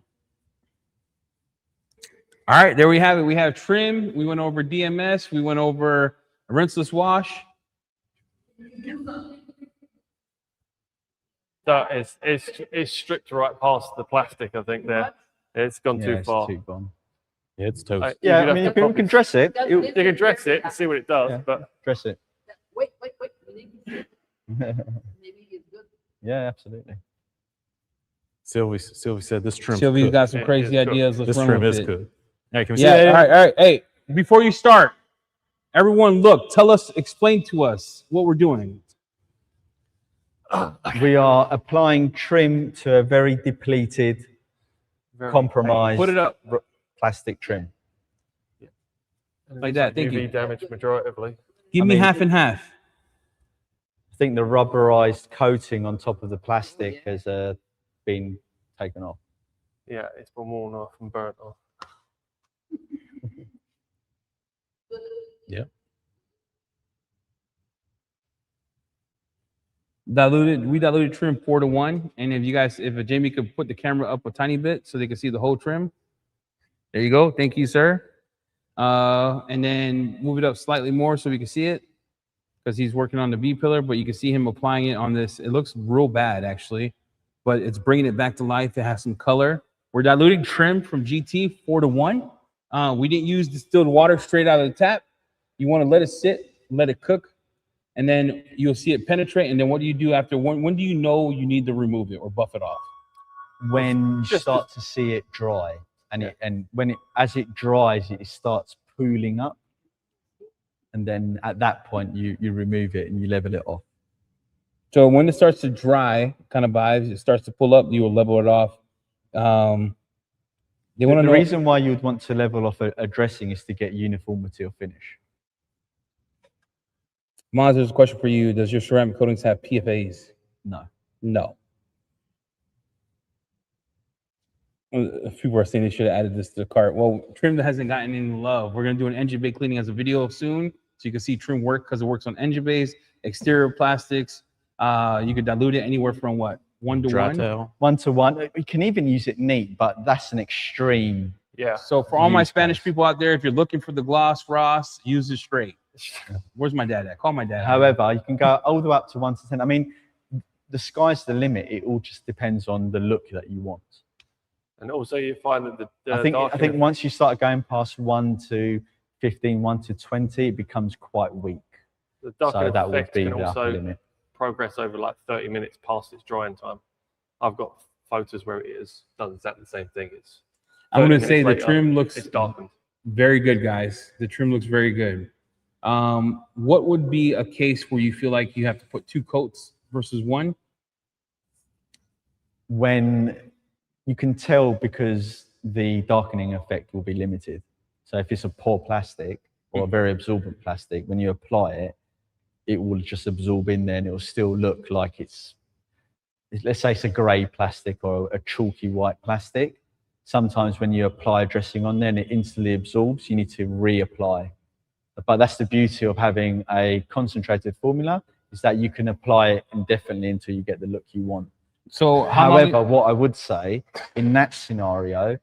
All right, there we have it. We have trim. We went over DMS. We went over rinseless wash. That is, it's stripped right past the plastic, I think, there. It's gone Yeah, too it's far. too gone. Yeah, it's toast. You Yeah, could I have mean, to if people probably- can dress it, You can dress it and see what it does, Yeah. but dress it. Wait. Maybe it's good. Yeah, absolutely. Sylvie said this trim. Sylvia's got some It crazy is good. ideas. Let's This run trim with is it. good. Hey, can we see Yeah, that? all right. Hey, before you start, everyone look, explain to us what we're doing. We are applying trim to a very depleted, compromised Put it up. plastic trim. Like that, thank UV you. damage majoritively. Give I me mean- half and half. I think the rubberized coating on top of the plastic has been taken off. Yeah, it's been worn off and burnt off. We diluted trim 4-to-1. And if Jamie could put the camera up a tiny bit so they can see the whole trim. There you go. Thank you, sir. And then move it up slightly more so we can see it, because he's working on the B pillar, but you can see him applying it on this. It looks real bad actually, but it's bringing it back to life. It has some color. We're diluting trim from GT 4-to-1. We didn't use distilled water straight out of the tap. You want to let it sit, let it cook, and then you'll see it penetrate. And then what do you do after? When do you know you need to remove it or buff it off? When you start to see it dry, and as it dries, it starts pooling up, and then at that point you remove it and you level it off. So when it starts to dry, kind of vibes, it starts to pull up, you will level it off. They want to The know. reason why you would want to level off a dressing is to get uniformity of finish. Maz, there's a question for you. Does your ceramic coatings have PFAs? No. No. People are saying they should have added this to the cart. Well, trim that hasn't gotten any love. We're going to do an engine bay cleaning as a video soon, so you can see trim work, because it works on engine bays, exterior plastics. You could dilute it anywhere from what? 1-to-1? Dry tail. 1-to-1. You can even use it neat, but that's an extreme. Yeah. So for all my Use Spanish both. people out there, if you're looking for the gloss Ross, use it straight. Where's my dad at? Call my dad. However, you can go all the way up to 1-to-10. I mean, the sky's the limit. It all just depends on the look that you want. And also you find that the I think darkening- once you start going past 1-to-15, 1-to-20, it becomes quite weak. the So darkening that would effect be can the upper also limit. progress over like 30 minutes past its drying time. I've got photos where it does exactly the same thing. It's I'm 30 going to say minutes the later, trim looks it's darkened. very good, guys. The trim looks very good. What would be a case where you feel like you have to put 2 coats versus 1? When you can tell, because the darkening effect will be limited. So if it's a poor plastic or a very absorbent plastic, when you apply it, it will just absorb in there and it will still look like let's say it's a grey plastic or a chalky white plastic. Sometimes when you apply a dressing on there and it instantly absorbs, you need to reapply. But that's the beauty of having a concentrated formula, is that you can apply it indefinitely until you get the look you want. So However, what I would say in that scenario,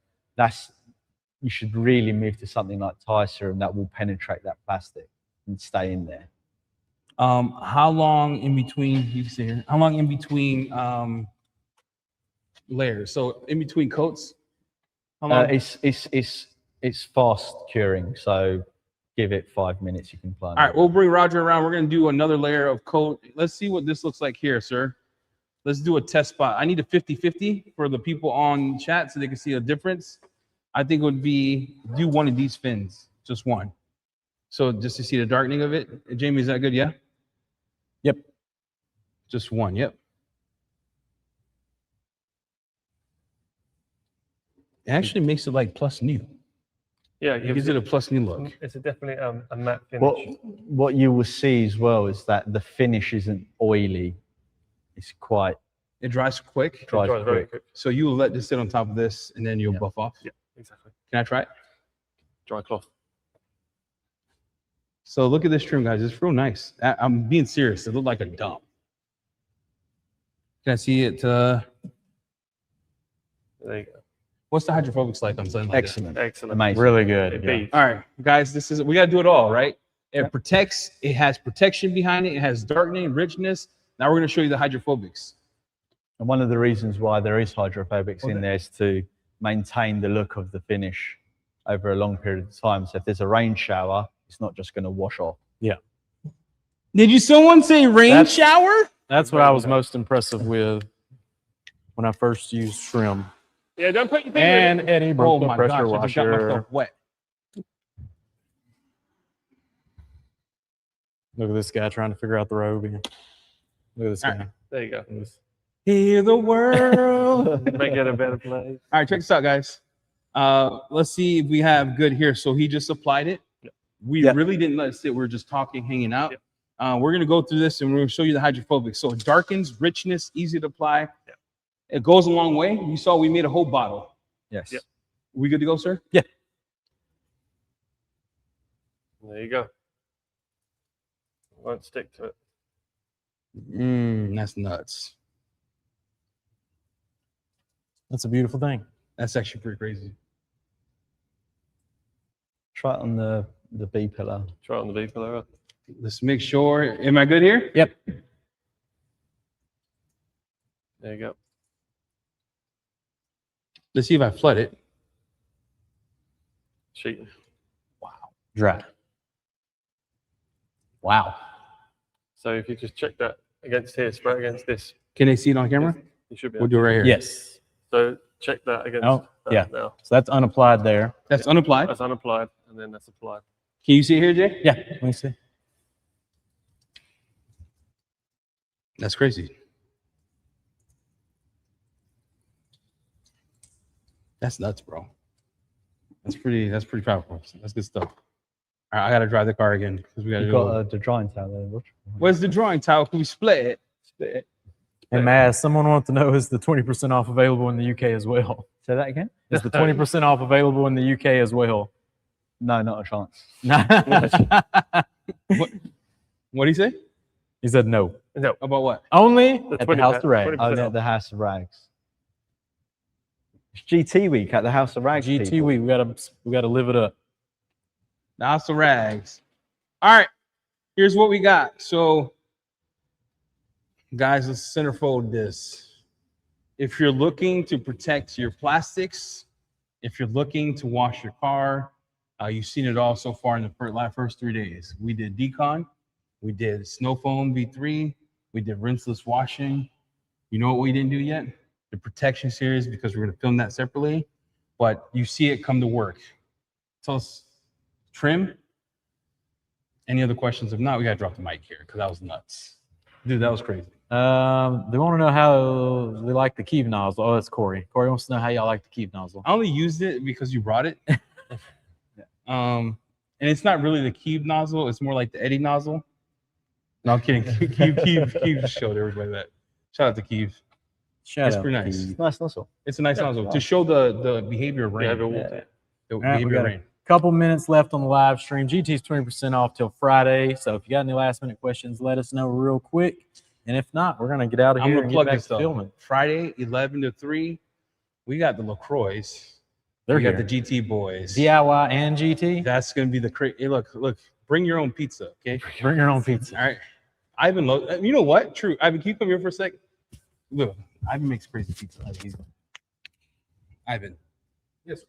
you should really move to something like tire serum that will penetrate that plastic and stay in there. how long in between, you can see here, how long in between layers? So in between coats? How long? It's fast curing, so give it 5 minutes. You can apply. All right, we'll bring Rodger around. We're going to do another layer of coat. Let's see what this looks like here, sir. Let's do a test spot. I need a 50-50 for the people on chat so they can see a difference. I think it would be do one of these fins, just one. So just to see the darkening of it. Jamie, is that good? Yeah? Yep. Just one, yep. It actually makes it like plus new. Yeah, It gives it a plus new look. It's definitely a matte finish. What you will see as well is that the finish isn't oily. It's quite It dries quick. dry. Dries very quick. So you will let this sit on top of this and then you'll Yeah. buff off. Yeah, exactly. Can I try it? Dry cloth. So look at this trim, guys. It's real nice. I'm being serious. It looked like a dump. Can I see it? There you go. What's the hydrophobics like on something like that? Excellent. Excellent. Amazing. Really good. It yeah. beats. All right, guys, we got to do it all, right? It protects, it has protection behind it, it has darkening, richness. Now we're going to show you the hydrophobics. And one of the reasons why there is hydrophobics in there is to maintain the look of the finish over a long period of time. So if there's a rain shower, it's not just going to wash off. Did someone say rain That's- shower? That's what I was most impressive with when I first used shrimp. Yeah, don't put your finger in it. And Eddie Oh broke the my pressure gosh, I just got washer. myself wet. Look at this guy trying to figure out the Roby. Look at this All guy. right. There you go. Hear the world. Make it a better place. All right, check this out, guys. Let's see if we have good here. So he just applied it. Yep. We Yep. really didn't let it sit. We were just talking, hanging out. Yep. We're gonna go through this and we're gonna show you the hydrophobic. So it darkens, richness, easy to apply. Yep. It goes a long way. You saw we made a whole bottle. Yes. Yep. We good to go, sir? There you go. Won't stick to it. That's nuts. That's a beautiful thing. That's actually pretty crazy. Try it on the B pillar. Try it on the V pillar. Let's make sure. Am I good here? Yep. There you go. Let's see if I flood it. Cheating. Dry. Wow. So if you just check that against here, spray it against this, Can they see it on camera? you should be We'll able do it right here. Yes. So check that against Oh, that yeah. now. So that's unapplied there. That's unapplied. That's unapplied, and then that's applied. Can you see it here, Jay? Yeah. Let me see. That's crazy. That's nuts, bro. That's pretty powerful. That's good stuff. All right, I gotta drive the car again because we gotta You've go. got the drying towel there, Roger. Where's the drawing towel? Can we split it? Split it. And Maz, someone wants to know, is the 20% off available in the UK as well? Say that again? Is the 20% off available in the UK as well? No, not a chance. What do you say? He said no. No, About what? Only the at the House of Rags. 20% Oh, they're at the House of Rags. It's GT week at the House of Rags. GT people. week. We gotta live it up. The House of Rags. All right, here's what we got. So, guys, let's centerfold this. If you're looking to protect your plastics, if you're looking to wash your car, you've seen it all so far in the first 3 days. We did decon, we did snow foam V3, we did rinseless washing. You know what we didn't do yet? The protection series, because we're going to film that separately, but you see it come to work. Tell us, trim. Any other questions? If not, we got to drop the mic here because that was nuts. Dude, that was crazy. They want to know how we like the Keeve nozzle. Oh, that's Corey. Corey wants to know how y'all like the Keeve nozzle. I only used it because you brought it. And it's not really the Keeve nozzle. It's more like the Eddie nozzle. No, I'm kidding. Keeve just showed everybody that. Shout out to Keeve. Shout It's out pretty to nice. Keeve. It's nice nozzle. It's a nice Yeah. nozzle to show the behavior of rain. yeah, water. The right, we behavior of got rain. Couple minutes left on the live stream. GT's 20% off till Friday. So if you got any last minute questions, let us know real quick. And if not, we're gonna get out of I'm here gonna and plug get back this to though. filming. Friday, 11 to 3. We got the LaCroix. They're We got here. the GT boys. DIY and GT. That's gonna be the hey, look. Bring your own pizza, okay? Bring your own pizza. All right. Ivan, you know what? True. Ivan, can you come here for a sec? Look, Ivan makes crazy pizza. Ivan. Yes.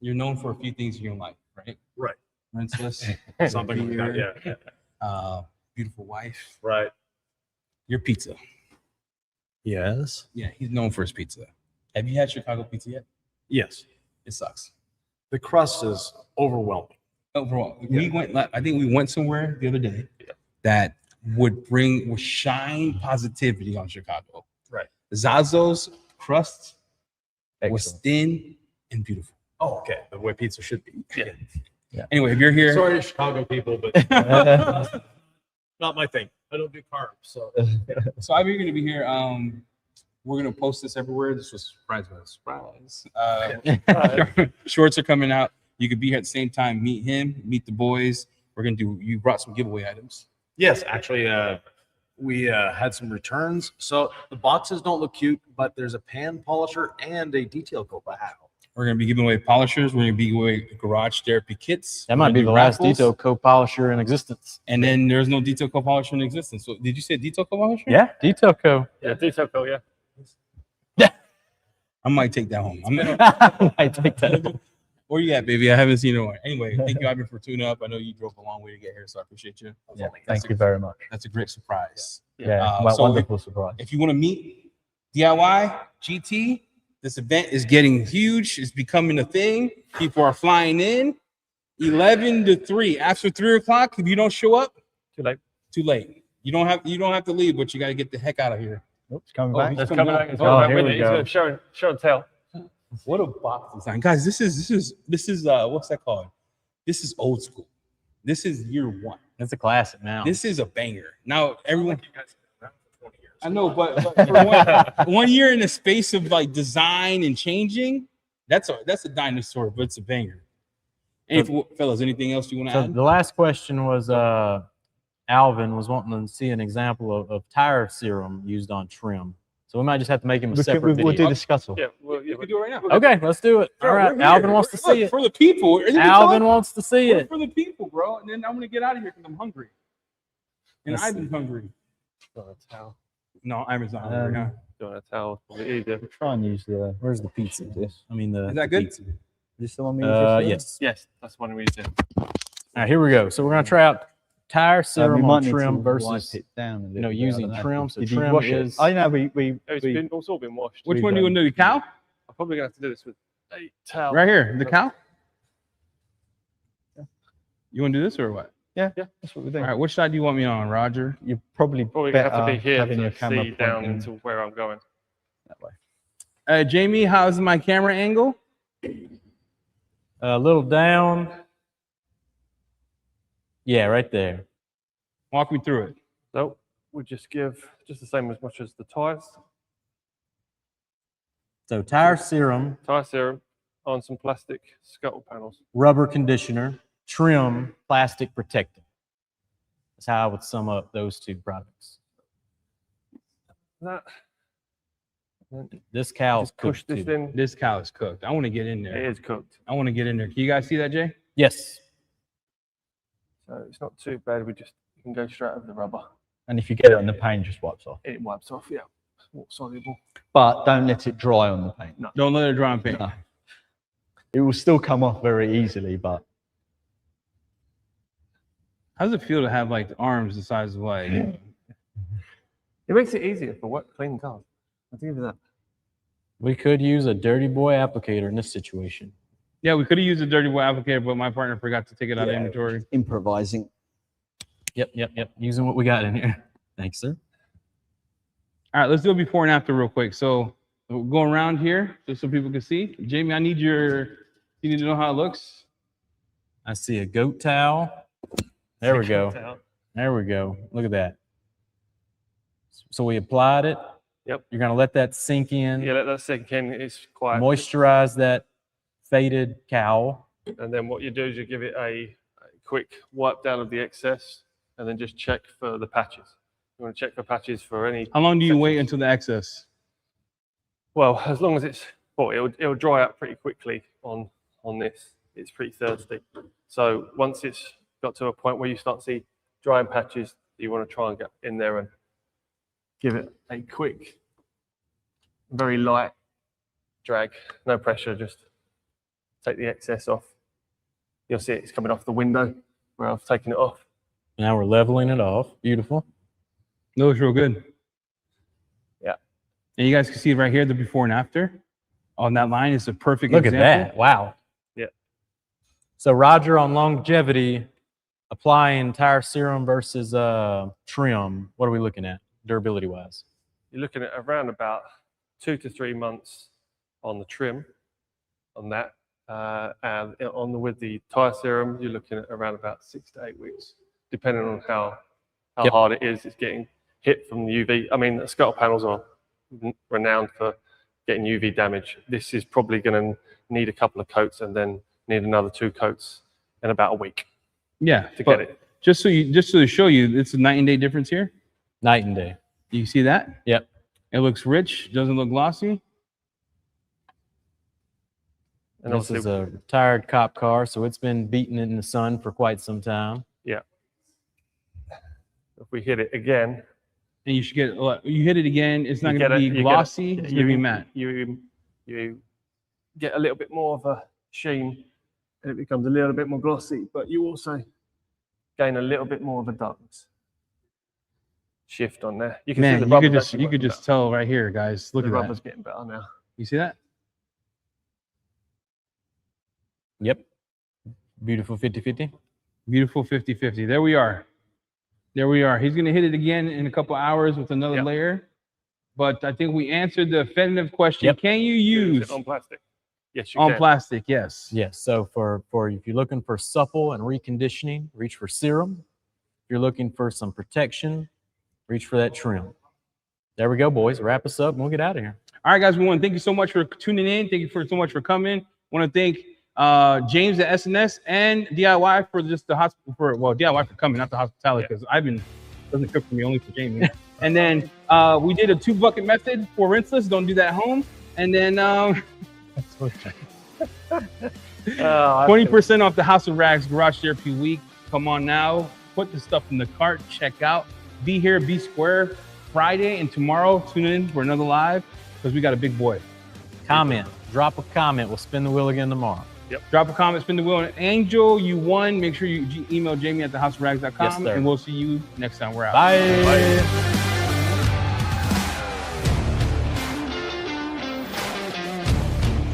You're known for a few things in your life, right? Right. Rinseless, Something like that. Yeah. beautiful wife. Right. Your pizza. Yes. Yeah, he's known for his pizza. Have you had Chicago pizza yet? Yes. It sucks. The crust is overwhelming. Overall, I think we went somewhere the other day that would shine positivity on Chicago. Right. Zazzo's crust was Excellent. thin and beautiful. Oh, okay. The way pizza should be. Yeah. Anyway, if you're here, Sorry to Chicago people, but not my thing. I don't do carbs, so so I'm going to be here. We're going to post this everywhere. This was a surprise. Shorts are coming out. You could be here at the same time. Meet him. Meet the boys. You brought some giveaway items. yes, actually, we had some returns. So the boxes don't look cute, but there's a pan polisher and a detail coat. Wow. We're going to be giving away polishers. We're going to be giving away garage therapy kits. That We're might gonna be do the last raffles. detail co-polisher in existence. And then there's no detail co-polisher in existence. So did you say detail co-polisher? Yeah, detail co. Yeah, detail coat, yeah. I might take that home. I take that. Where you at, baby? I haven't seen no one. Anyway, thank you, Ivan, for tuning up. I know you drove a long way to get here, so I appreciate you. Yeah, thank you very much. That's a great surprise. Yeah, So wonderful surprise. If you want to meet DIY GT, this event is getting huge. It's becoming a thing. People are flying in. 11 to 3. After 3 o'clock, if you don't show up, Too late. too late. You don't have to leave, but you got to get the heck out of here. Oops, coming Oh, back. he's It's coming coming back. back. It's Oh, coming back here with we it. He's go. going to show and tell. What a box design, guys! This is what's that called? This is old school. This is year one. It's a classic now. This is a banger. Now everyone, You guys have been around for 20 years. I know, but for one year in the space of like design and changing, that's a dinosaur, but it's a banger. Hey, fellas, anything else you want to So add? the last question was Alvin was wanting to see an example of tire serum used on trim. So we might just have to make him a separate We'll video. do the scuttle. Yeah, well, We can do it right now. Okay, let's do it. All Bro, right, we're Alvin here. wants to Look, see it. for the people. Isn't it Alvin fun? wants to see We're it. for the people, bro. And then I'm gonna get out of here because I'm hungry, and Let's Ivan's hungry. Doing a towel. No, Ivan's not hungry. Huh? Doing a towel. Probably easier. We'll try and use the. Where's the pizza? This. I mean the. Is that the good? pizza. Is this the one we use? Yes. Yes, that's the one we use. All right, here we go. So we're gonna try out tire We serum might on need to trim wipe versus it down a you know little bit. I using don't know. trim. So Did you trim wash it? is. I know It's all been washed. Which We've one do you want to do? The cow? I'm probably going to have to do this with a towel. Right here, the cow. You want to do this or what? yeah, that's what we're All doing. right, which side do you want me on, Roger? You're probably Probably going to have to better be here having your to camera see down pointing into where I'm going. that way. Jamie, how's my camera angle? A little down. Yeah, right there. Walk me through it. So we just give just the same as much as the tires. So tire serum, Tire serum on some plastic scuttle panels. rubber conditioner, trim, plastic protectant. That's how I would sum up those two products. That. This cow's Just push cooked this too. in. This cow is cooked. I want to get in It there. is cooked. I want to get in there. Can you guys see that, Jay? Yes. So it's not too bad. We just can go straight over the rubber. And if you get it on the paint, just wipes off. It wipes off. Yeah. It's water soluble. But don't let it dry on the paint. Don't let it dry on paint. No. It will still come off very easily, but How does it feel to have like arms the size of like? It makes it easier for what cleaning cars. I'll give you that. We could use a dirty boy applicator in this situation. Yeah, we could have used a dirty boy applicator, but my partner forgot to take it out of Yeah. inventory. improvising. Yep. Using what we got in here. Thanks, sir. All right, let's do a before and after real quick. So we'll go around here just so people can see. Jamie, you need to know how it looks. I see a goat towel. There we go. There we go. Look at that. So we applied it. Yep. You're going to let that sink in, Yeah, let that sink in. It's quite. moisturize that faded cowl. And then what you do is you give it a quick wipe down of the excess and then just check for the patches. You want to check for patches for any. How long do you wait sections. until the excess? Well, as long as it'll dry out pretty quickly on this. It's pretty thirsty. So once it's got to a point where you start to see drying patches, you want to try and get in there and give it a quick, very light drag, no pressure, just take the excess off. You'll see it's coming off the window where I've taken it off. Now we're leveling it off. Beautiful. It looks real good. Yeah. And you guys can see right here the before and after. On that line is a perfect Look example. at that. Wow. Yeah. So Roger, on longevity, applying tire serum versus trim, what are we looking at durability wise? You're looking at around about 2 to 3 months on the trim on that. And with the tire serum, you're looking at around about 6 to 8 weeks, depending on how Yep. hard it is. It's getting hit from the UV. I mean, the scuttle panels are renowned for getting UV damage. This is probably going to need a couple of coats and then need another 2 coats in about a week Yeah. to but get it. Just to show you, it's a night and day difference here. Night and day. You see that? Yep. It looks rich, doesn't look glossy. And This obviously, is a retired cop car, so it's been beaten in the sun for quite some time. if we hit it again, And you should get you hit it again, it's not You going to get be it- you get it- glossy, it's going to be you- matte. you get a little bit more of a sheen and it becomes a little bit more glossy, but you also gain a little bit more of a darkness shift on there. You can see Man, the you rubber's could just actually you could working just tell right here, guys. Look better. The at rubber's that. getting better now. You see that? Yep. Beautiful 50-50. Beautiful 50-50. There we are. There we are. He's going to hit it again in a couple hours with another Yeah. layer. but I think we answered the definitive question. Yep. Can you Use use it on plastic. Yes, you on can. plastic? Yes. Yes. So for if you're looking for supple and reconditioning, reach for serum. If you're looking for some protection, reach for that trim. There we go, boys. Wrap us up and we'll get out of here. All right, guys. We want to thank you so much for tuning in. Thank you so much for coming. Want to thank James at SNS and DIY for just the hospital DIY for coming, not the hospitality, because doesn't cook for me, only for Jamie. And then we did a 2-bucket method for rinseless. Don't do that at home. And then 20% off the House of Rags Garage Therapy Week. Come on now, put the stuff in the cart. Check out. Be here, be square. Friday and tomorrow, tune in for another live because we got a big boy. Comment. Drop a comment. We'll spin the wheel again tomorrow. Drop a comment, spin the wheel. And Angel, you won. Make sure you email Jamie at thehouseofrags.com. Yes, sir. And we'll see you next time we're out. Bye.